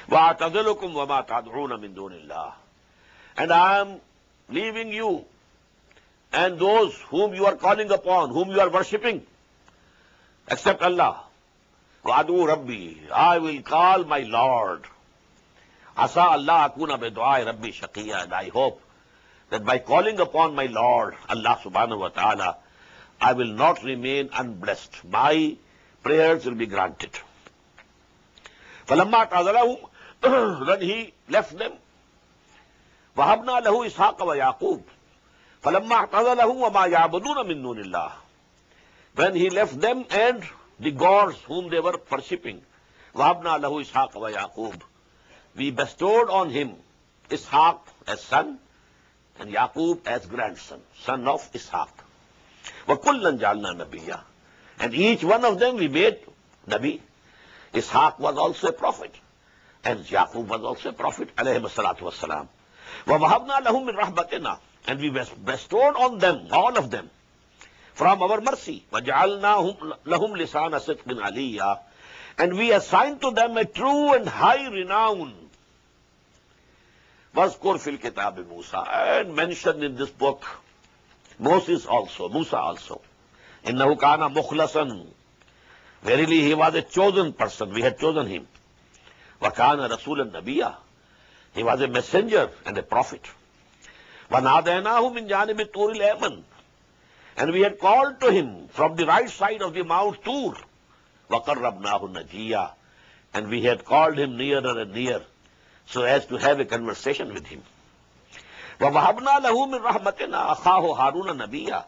B: Wa atazilukum wa ma tad'una min dunillah. And I am leaving you and those whom you are calling upon, whom you are worshipping, except Allah. Wa'adu Rabbi, I will call my Lord. Asa Allah akuna bidu'ai Rabbi shaqiya, and I hope that by calling upon my Lord, Allah subhanahu wa ta'ala, I will not remain unblessed. My prayers will be granted." فَلَمَّا تَعْذَلَهُمْ, when he left them, وَهَبْنَا لَهُ إِسْحَاقَ وَيَعْقُوبَ فَلَمَّا اعْتَزَلَهُمْ وَمَا يَعْبُدُونَ مِن دُونِ اللَّهِ. When he left them and the gods whom they were worshipping, وَهَبْنَا لَهُ إِسْحَاقَ وَيَعْقُوبَ, we bestowed on him Ishaq as son and Yaqub as grandson, son of Ishaq. وَكُلًّا جَعَلْنَا نَبِيًّا, and each one of them we made Nabi. Ishaq was also a prophet, and Yaqub was also a prophet, alayhi salatu wassalam. وَوَهَبْنَا لَهُم مِّن رَحْمَتِنَا, and we bestowed on them, all of them, from our mercy. وَجَعَلْنَاهُمْ لَهُمْ لِسَانَ صِدْقٍ عَلِيًّا, and we assigned to them a true and high renown. وَاذْكُرْ فِي الْكِتَابِ مُوسَى, and mentioned in this book Moses also, Musa also. إِنَّهُ كَانَ مُخْلَصًا, verily he was a chosen person, we had chosen him. وَكَانَ رَسُولًا نَبِيًّا, he was a messenger and a prophet. وَنَادَيْنَاهُ مِنْ جَانِبِ الطُّورِ الْأَيْمَنِ, and we had called to him from the right side of the Mount Tur. وَقَرَّبْنَاهُ نَجِيًّا, and we had called him nearer and near, so as to have a conversation with him. وَوَهَبْنَا لَهُ مِنْ رَحْمَتِنَا أَخَاهُ هَارُونَ نَبِيًّا,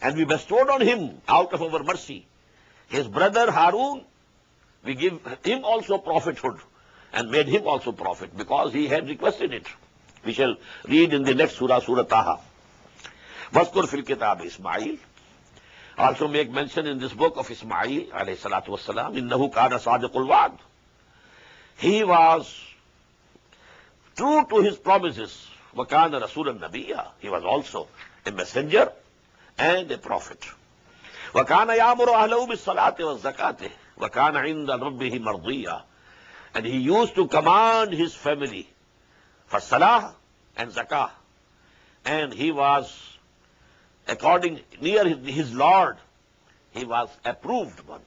B: and we bestowed on him, out of our mercy, his brother Harun. We give him also prophethood and made him also prophet, because he had requested it. We shall read in the next surah, Surah Taha. وَاذْكُرْ فِي الْكِتَابِ إِسْمَاعِيل, also make mention in this book of Ismail, alayhi salatu wassalam. إِنَّهُ كَانَ صَادِقُ الْوَعْدِ, he was true to his promises. وَكَانَ رَسُولًا نَبِيًّا, he was also a messenger and a prophet. وَكَانَ يَأْمُرُ أَهْلَهُ بِالصَّلَاةِ وَالزَّكَاةِ وَكَانَ عِندَ رَبِّهِ مَرْضِيًّا, and he used to command his family for salah and zakah, and he was, according near his Lord, he was approved one.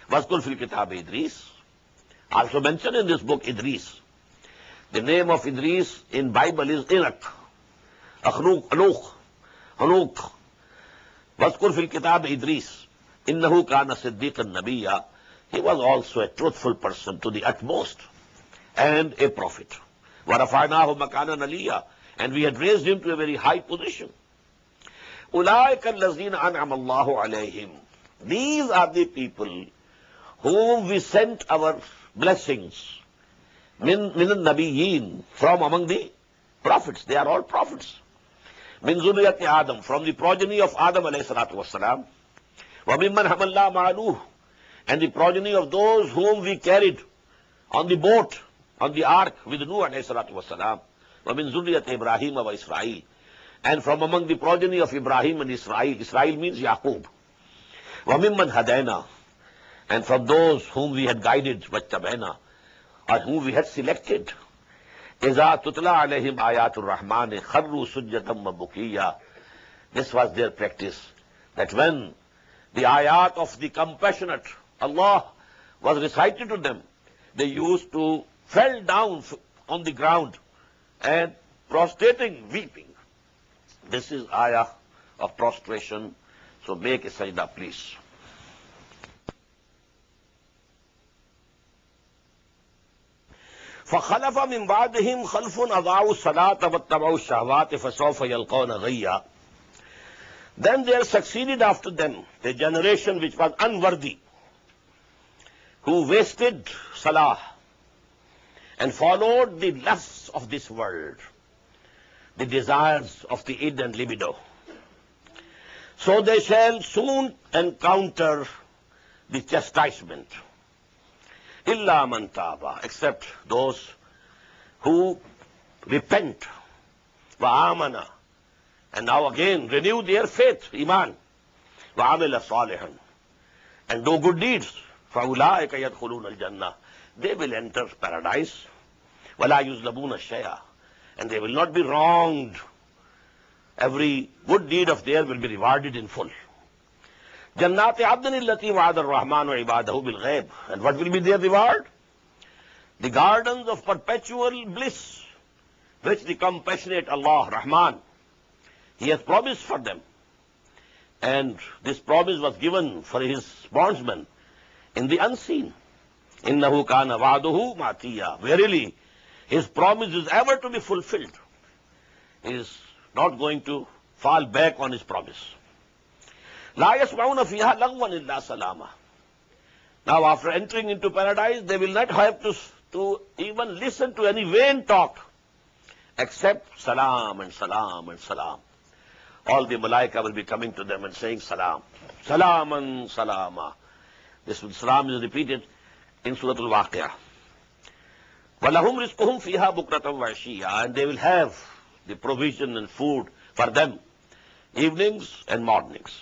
B: وَاذْكُرْ فِي الْكِتَابِ إِدْرِيسَ, also mentioned in this book Idris. The name of Idris in Bible is Enoch, Hanuk. وَاذْكُرْ فِي الْكِتَابِ إِدْرِيسَ إِنَّهُ كَانَ صِدِّيقًا نَبِيًّا, he was also a truthful person to the utmost and a prophet. وَرَفَعْنَاهُ مَكَانًا عَلِيًّا, and we had raised him to a very high position. أُولَٰئِكَ الَّذِينَ أَنْعَمَ اللَّهُ عَلَيْهِمْ, these are the people whom we sent our blessings. مِنَ النَّبِيِّينَ, from among the prophets, they are all prophets. مِنْ ذُرِّيَّةِ آدَمَ, from the progeny of Adam alayhi salatu wassalam. وَمِمَّنْ حَمَلْنَا مَعَ نُوحٍ, and the progeny of those whom we carried on the boat, on the ark with Nuh alayhi salatu wasalam, وَمِن ذُرِّيَّةِ إِبْرَاهِيمَ وَإِسْرَائِيلَ, and from among the progeny of Ibrahim and Israel. Israel means Yaqub. وَمِمَّنْ هَدَيْنَا, and from those whom we had guided, وَاتَّبَعْنَا, or whom we had selected. إِذَا تُتْلَى عَلَيْهِمْ آيَاتُ الرَّحْمَنِ خَرُّوا سُجَّدًا وَبُكِيًّا. This was their practice, that when the ayat of the compassionate Allah was recited to them, they used to fall down on the ground and prostrating, weeping. This is ayah of prostration. So make a sajda, please. فَخَلَفَ مِنْ بَعْدِهِمْ خَلْفٌ أَضَاعُوا الصَّلَاةَ وَاتَّبَعُوا الشَّهَوَاتِ فَسَوْفَ يَلْقَوْنَ غَيًّا. Then there succeeded after them a generation which was unworthy, who wasted salah and followed the lusts of this world, the desires of the id and libido. So they shall soon encounter the chastisement. Illa man taba, except those who repent, wa amana, and now again renew their faith, iman, wa amila salihan, and do good deeds. Fa ulaika yadkhuluna al-jannah, they will enter paradise. Wala yuzlamuna shay'a, and they will not be wronged. Every good deed of theirs will be rewarded in full. Jannati adn allati wa'ada ar-rahmanu ibadahu bil ghaib, and what will be their reward? The gardens of perpetual bliss, which the compassionate Allah, Rahman, He has promised for them. And this promise was given for His bondsmen in the unseen. Innahu kana wa'duhu matiya. Verily, His promise is ever to be fulfilled. He is not going to fall back on His promise. La yasma'una fiha lagwan illa salama. Now, after entering into paradise, they will not have to even listen to any vain talk, except salam and salam and salam. All the malaika will be coming to them and saying salam. Salaman salama. This salam is repeated in Surah Al-Waqi'ah. وَلَهُمْ رِزْقُهُمْ فِيهَا بُكْرَةً وَعَشِيًّا, and they will have the provision and food for them, evenings and mornings.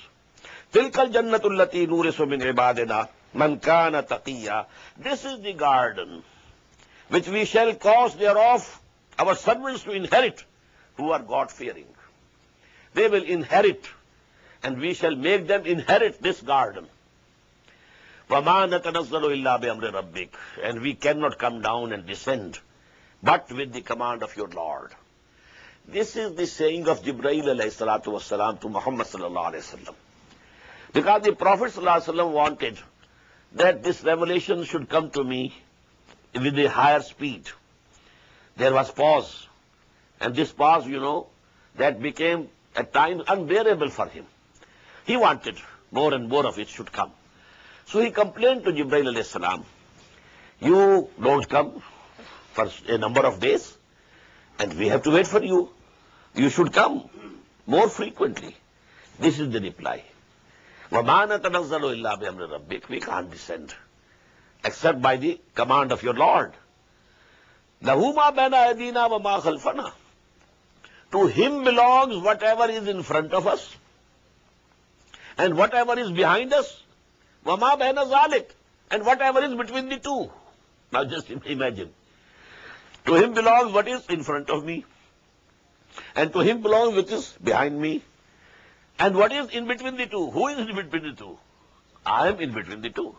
B: تِلْكَ الْجَنَّةُ الَّتِي نُورِثُ مِنْ عِبَادِنَا مَنْ كَانَ تَقِيًّا. This is the garden which we shall cause thereof our servants to inherit, who are God-fearing. They will inherit, and we shall make them inherit this garden. وَمَا نَتَنَزَّلُ إِلَّا بِأَمْرِ رَبِّكَ, and we cannot come down and descend, but with the command of your Lord. This is the saying of Jibreel alayhi salatu wasalam to Muhammad sallallahu alayhi wasallam. Because the Prophet sallallahu alayhi wasallam wanted that this revelation should come to me with a higher speed. There was pause, and this pause, that became at times unbearable for him. He wanted more and more of it should come. So he complained to Jibreel alayhi salam, you don't come for a number of days, and we have to wait for you. You should come more frequently. This is the reply. وَمَا نَتَنَزَّلُ إِلَّا بِأَمْرِ رَبِّكَ. We can't descend except by the command of your Lord. لَهُ مَا بَيْنَ أَيْدِينَا وَمَا خَلْفَنَا. To Him belongs whatever is in front of us and whatever is behind us. وَمَا بَيْنَ ذَلِكَ, and whatever is between the two. Now just imagine. To Him belongs what is in front of me, and to Him belongs what is behind me, and what is in between the two. Who is in between the two? I am in between the two.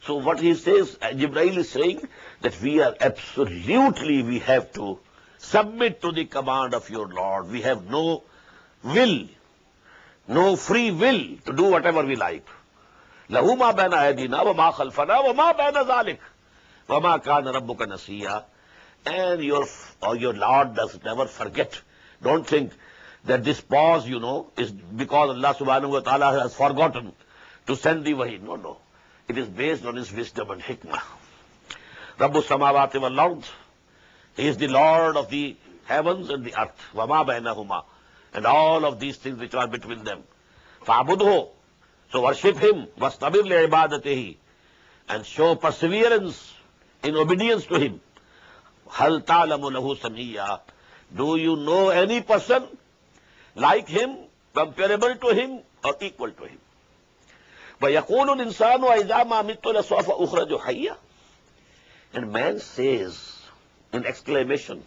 B: So what he says, Jibreel is saying that we have to submit to the command of your Lord. We have no will, no free will to do whatever we like. لَهُ مَا بَيْنَ أَيْدِينَا وَمَا خَلْفَنَا وَمَا بَيْنَ ذَلِكَ وَمَا كَانَ رَبُّكَ نَسِيًّا. And your Lord does never forget. Don't think that this pause, is because Allah subhanahu wa ta'ala has forgotten to send the wahi. No. It is based on His wisdom and hikmah. Rabbu samawati wal ard. He is the Lord of the heavens and the earth. وَمَا بَيْنَهُمَا, and all of these things which are between them. فَعْبُدْهُ, so worship Him. وَاسْتَبِرْ لِعِبَادَتِهِ, and show perseverance in obedience to him. هَلْ تَعْلَمُ لَهُ سَمِيًّا. Do you know any person like him, comparable to him, or equal to him? وَيَقُولُ الْإِنسَانُ وَإِذَا مَا مِتُّ لَسَوْفَ أُخْرَجُ حَيًّا. And man says in exclamation,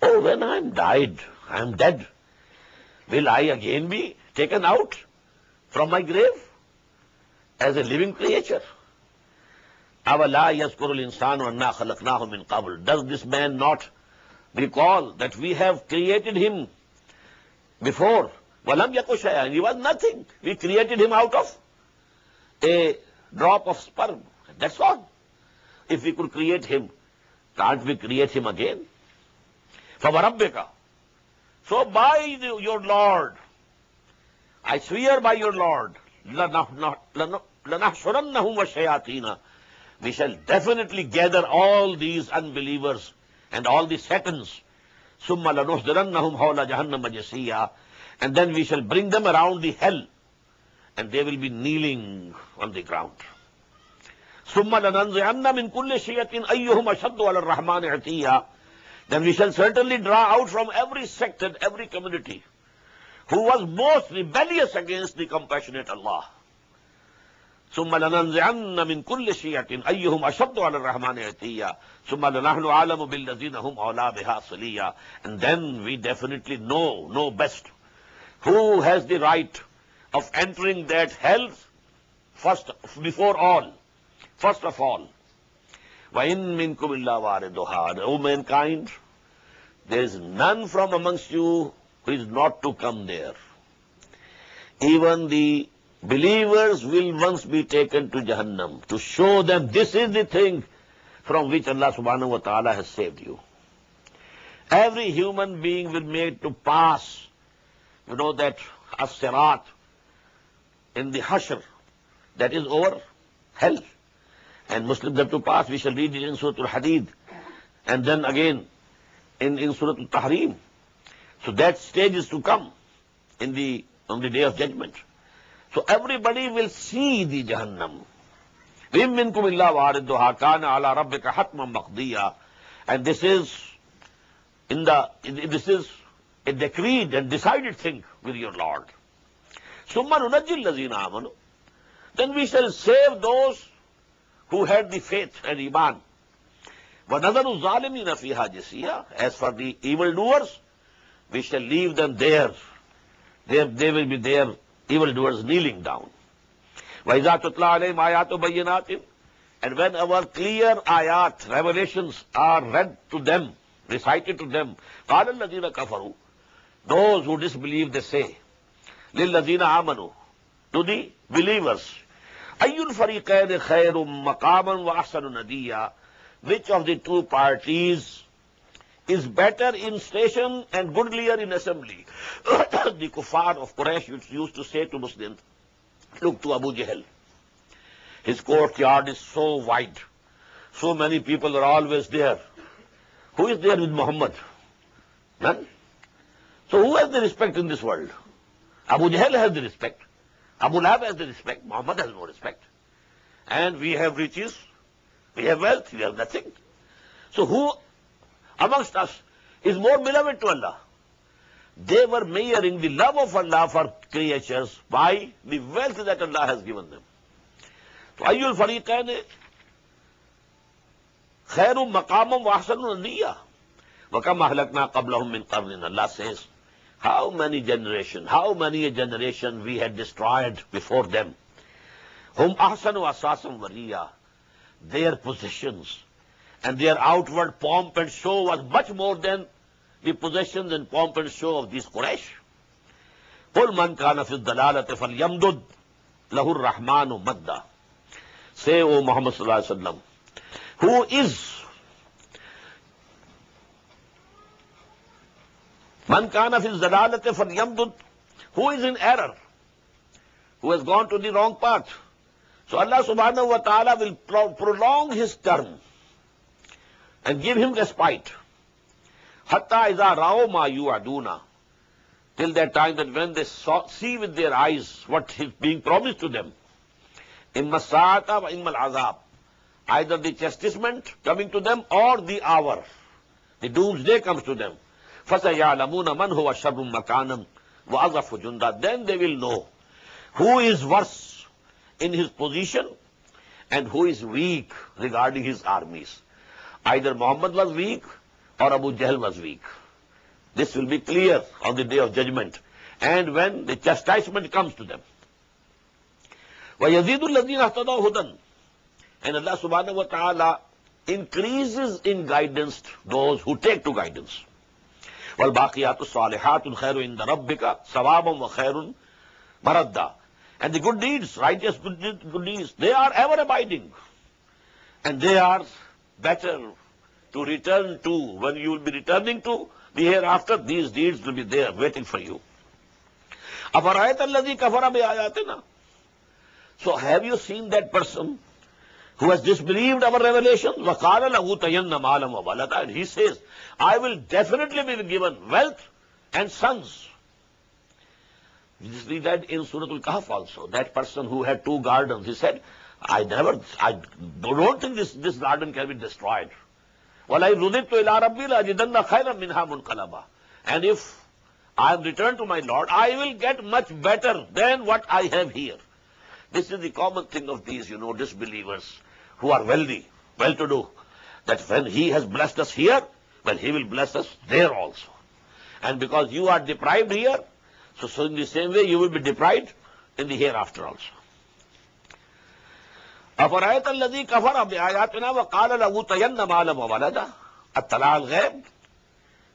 B: oh, when I am died, I am dead, will I again be taken out from my grave as a living creature? أَوَلَا يَذْكُرُ الْإِنسَانُ أَنَّا خَلَقْنَاهُ مِنْ قَبْلُ. Does this man not recall that we have created him before? وَلَمْ يَكُ شَيْئًا. He was nothing. We created him out of a drop of sperm. That's all. If we could create him, can't we create him again? فَوَرَبِّكَ. So by your Lord, I swear by your Lord, لَنَحْشُرَنَّهُمْ وَالشَّيَاطِينَ. We shall definitely gather all these unbelievers and all the Satans. ثُمَّ لَنُحْضِرَنَّهُمْ حَوْلَ جَهَنَّمَ جَثِيًّا. And then we shall bring them around the hell, and they will be kneeling on the ground. ثُمَّ لَنَنزِعَنَّ مِنْ كُلِّ شِيَّةٍ أَيُّهُمْ أَشَدُّ عَلَى الرَّحْمَنِ عِتِيًّا. Then we shall certainly draw out from every sect and every community who was most rebellious against the compassionate Allah. ثُمَّ لَنَنزِعَنَّ مِنْ كُلِّ شِيَّةٍ أَيُّهُمْ أَشَدُّ عَلَى الرَّحْمَنِ عِتِيًّا ثُمَّ لَنَحْنُ عَالَمُ بِالَّذِينَ هُمْ أَوْلَىٰ بِهَا صِلِيًّا. And then we definitely know best who has the right of entering that hell first of all. وَإِن مِّنكُمْ إِلَّا وَارِدُهَا. O mankind, there is none from amongst you who is not to come there. Even the believers will once be taken to Jahannam to show them this is the thing from which Allah subhanahu wa ta'ala has saved you. Every human being will made to pass, that as-sirat in the hashr, that is over hell. And Muslims have to pass. We shall read it in Surah Al-Hadid, and then again in Surah Al-Tahrim. So that stage is to come on the day of judgment. So everybody will see the Jahannam. وَإِن مِّنكُمْ إِلَّا وَارِدُهَا كَانَ عَلَىٰ رَبِّكَ حَتْمًا مَقْضِيًّا. And this is a decreed and decided thing with your Lord. ثُمَّ نُنَجِّي الَّذِينَ آمَنُوا. Then we shall save those who had the faith and iman. وَنَذَرُ الظَّالِمِينَ فِيهَا جِثِيًّا. As for the evildoers, we shall leave them there. They will be there, evildoers kneeling down. وَإِذَا تُتْلَىٰ عَلَيْهِمْ آيَاتُ بَيِّنَاتٍ. And when our clear ayat, revelations, are read to them, recited to them, قَالَ الَّذِينَ كَفَرُوا. Those who disbelieve, they say, لِلَّذِينَ آمَنُوا. To the believers, أَيُّ الْفَرِيقَيْنِ خَيْرٌ مَقَامًا وَأَحْسَنُ نَدِيًّا. Which of the two parties is better in station and goodlier in assembly? The kuffar of Quraysh used to say to Muslims, look to Abu Jahl. His courtyard is so wide. So many people are always there. Who is there with Muhammad? None. So who has the respect in this world? Abu Jahl has the respect. Abu Lahab has the respect. Muhammad has no respect. And we have riches, we have wealth, we have nothing. So who amongst us is more beloved to Allah? They were measuring the love of Allah for creatures by the wealth that Allah has given them. So ayyul fariqain khairum maqamam wa ahsanu niyya wa kam ahlakna qablahum min qarnin. Allah says, how many a generation we had destroyed before them. Hum ahsanu asasam wariya. Their possessions and their outward pomp and show was much more than the possessions and pomp and show of these Quraysh. قُلْ مَنْ كَانَ فِي الضَّلَالَةِ فَلْيَمْدُدْ لَهُ الرَّحْمَانُ مَدًّا. Say, O Muhammad sallallahu alaihi wasallam, who is Man kana fi zalalati falyamdud, who is in error, who has gone to the wrong path. So Allah subhanahu wa ta'ala will prolong his term and give him respite. Hatta iza rao ma yu'aduna, till that time that when they see with their eyes what is being promised to them, imma sa'ata wa imma al-azab, either the chastisement coming to them or the hour, the doomsday comes to them. فَسَيَعْلَمُونَ مَنْ هُوَ شَرٌّ مَكَانًا وَأَضْعَفُ جُنْدًا. Then they will know who is worse in his position and who is weak regarding his armies. Either Muhammad was weak or Abu Jahl was weak. This will be clear on the day of judgment and when the chastisement comes to them. وَيَزِيدُ الَّذِينَ اهْتَدَوْا هُدًى. And Allah subhanahu wa ta'ala increases in guidance those who take to guidance. وَالْبَاقِيَاتُ الصَّالِحَاتُ خَيْرٌ عِنْدَ رَبِّكَ ثَوَابًا وَخَيْرٌ مَرَدًّا. And the good deeds, righteous good deeds, they are ever abiding. And they are better to return to. When you will be returning to the hereafter, these deeds will be there waiting for you. أَفَرَأَيْتَ الَّذِي كَفَرَ بِآيَاتِنَا. So have you seen that person who has disbelieved our revelation? وَقَالَ لَهُ تَيَنَّ مَالًا وَوَلَدًا. And he says, I will definitely be given wealth and sons. We read in Surah Al-Kahf also, that person who had 2 gardens, he said, I don't think this garden can be destroyed. وَلَئِن رُدِدتُّ إِلَىٰ رَبِّي لَأَجِدَنَّ خَيْرًا مِنْهَا مُنْقَلَبًا. And if I am returned to my Lord, I will get much better than what I have here. This is the common thing of these, disbelievers who are wealthy, well-to-do, that when he has blessed us here, well, he will bless us there also. And because you are deprived here, so in the same way you will be deprived in the hereafter also. أَفَرَأَيْتَ الَّذِي كَفَرَ بِآيَاتِنَا وَقَالَ لَهُ تَيَنَّ مَالًا وَوَلَدًا. أَطَّلَعَ الْغَيْبِ.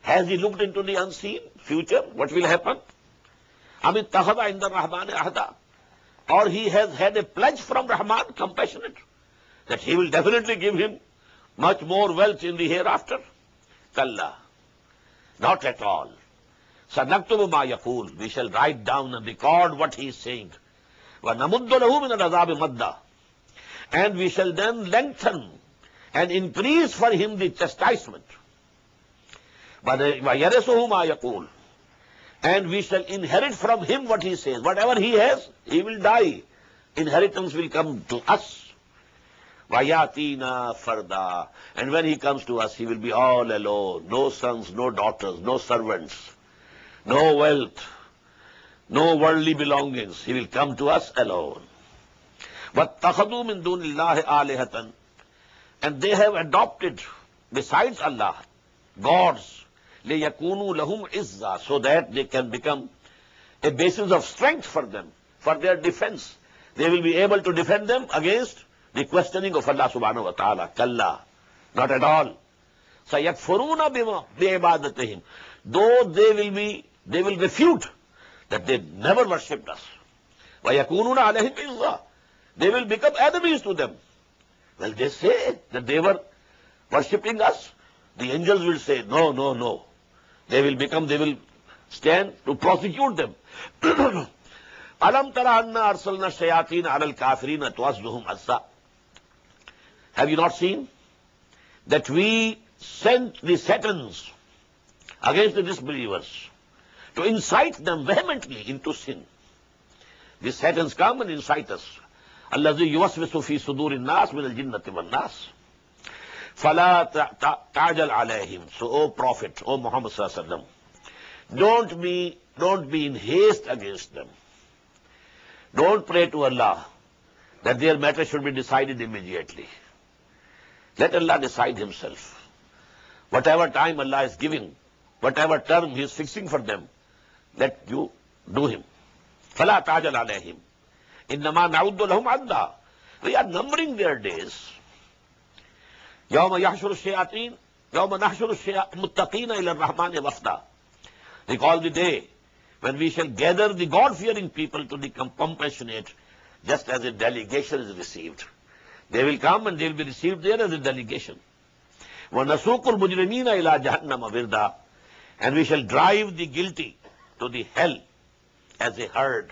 B: Has he looked into the unseen future? What will happen? أَمِ اتَّخَذَ عِنْدَ الرَّحْمَنِ عَهْدًا. Or he has had a pledge from Rahman, compassionate, that he will definitely give him much more wealth in the hereafter. Kalla. Not at all. سَنَكْتُبُ مَا يَقُولُ. We shall write down and record what he is saying. وَنَمُدُّ لَهُ مِنَ الْعَذَابِ مَدًّا. And we shall then lengthen and increase for him the chastisement. وَيَرِثُهُ مَا يَقُولُ. And we shall inherit from him what he says. Whatever he has, he will die. Inheritance will come to us. وَيَاتِينَا فَرْدًا. And when he comes to us, he will be all alone. No sons, no daughters, no servants, no wealth, no worldly belongings. He will come to us alone. وَاتَّخَذُوا مِن دُونِ اللَّهِ آلِهَةً. And they have adopted, besides Allah, gods, لِيَكُونُوا لَهُمْ عِزًّا, so that they can become a basis of strength for them, for their defense. They will be able to defend them against the questioning of Allah subhanahu wa ta'ala. Kalla. Not at all. سَيَكْفُرُونَ بِعِبَادَتِهِمْ. Though they will refute that they never worshipped us. وَيَكُونُونَ عَلَيْهِمْ عِزًّا. They will become enemies to them. Well, they say that they were worshipping us. The angels will say, no, no, no. They will stand to prosecute them. Alam tara anna arsalna shayateen ala al-kafirina tu'azzuhum azza. Have you not seen that we sent the Satans against the disbelievers to incite them vehemently into sin? The Satans come and incite us. Allazi yuwaswisu fi sudurin nas min al-jinnati wan nas. Fala ta'jal alayhim. So, O Prophet, O Muhammad sallallahu alaihi wasallam, don't be in haste against them. Don't pray to Allah that their matter should be decided immediately. Let Allah decide himself. Whatever time Allah is giving, whatever term he is fixing for them, let you do him. Fala ta'jal alayhim. Innama na'uddu lahum adda. We are numbering their days. يوم يحشر الشياطين يوم نحشر المتقين إلى الرحمن وفدا. Recall the day when we shall gather the God-fearing people to the compassionate, just as a delegation is received. They will come and they will be received there as a delegation. وَنَسُوقُ الْمُجْرِمِينَ إِلَىٰ جَهَنَّمَ وِرْدًا. And we shall drive the guilty to the hell as a herd.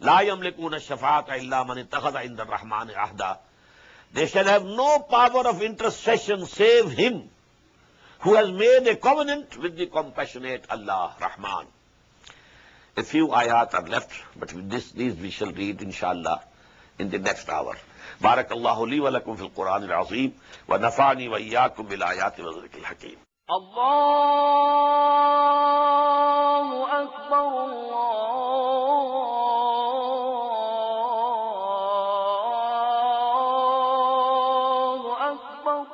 B: لَا يَمْلِكُونَ الشَّفَاعَةَ إِلَّا مَنِ اتَّخَذَ عِنْدَ الرَّحْمَنِ عَهْدًا. They shall have no power of intercession save him who has made a covenant with the compassionate Allah, Rahman. A few ayat are left, but these we shall read, inshallah, in the next hour. Barakallahu li wa lakum fil Qur'an al-Azim wa nafa'ani wa iyyakum bil ayati wa dhikril hakim.
C: Allahu Akbar, Allahu Akbar.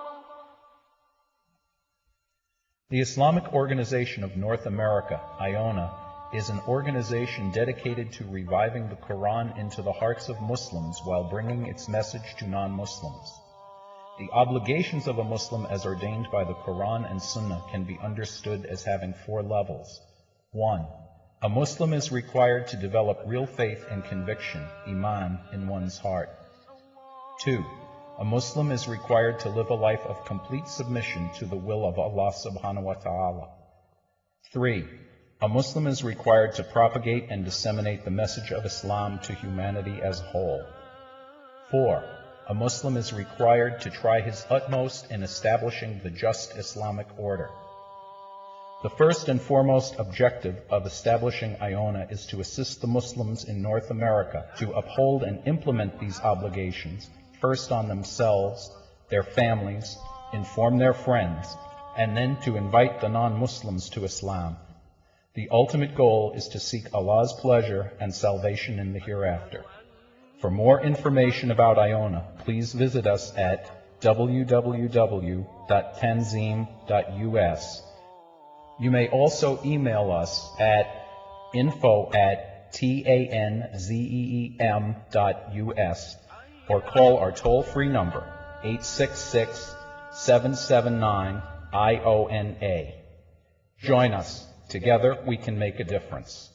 D: The Islamic Organization of North America, IONA, is an organization dedicated to reviving the Quran into the hearts of Muslims while bringing its message to non-Muslims. The obligations of a Muslim as ordained by the Quran and Sunnah can be understood as having 4 levels. 1. A Muslim is required to develop real faith and conviction, iman, in one's heart. 2. A Muslim is required to live a life of complete submission to the will of Allah subhanahu wa ta'ala. 3. A Muslim is required to propagate and disseminate the message of Islam to humanity as a whole. 4. A Muslim is required to try his utmost in establishing the just Islamic order. The first and foremost objective of establishing IONA is to assist the Muslims in North America to uphold and implement these obligations, first on themselves, their families, inform their friends, and then to invite the non-Muslims to Islam. The ultimate goal is to seek Allah's pleasure and salvation in the hereafter. For more information about IONA, please visit us at www.tanzim.us. You may also email us at info@tanzeem.us or call our toll-free number 866-779-IONA. Join us. Together we can make a difference.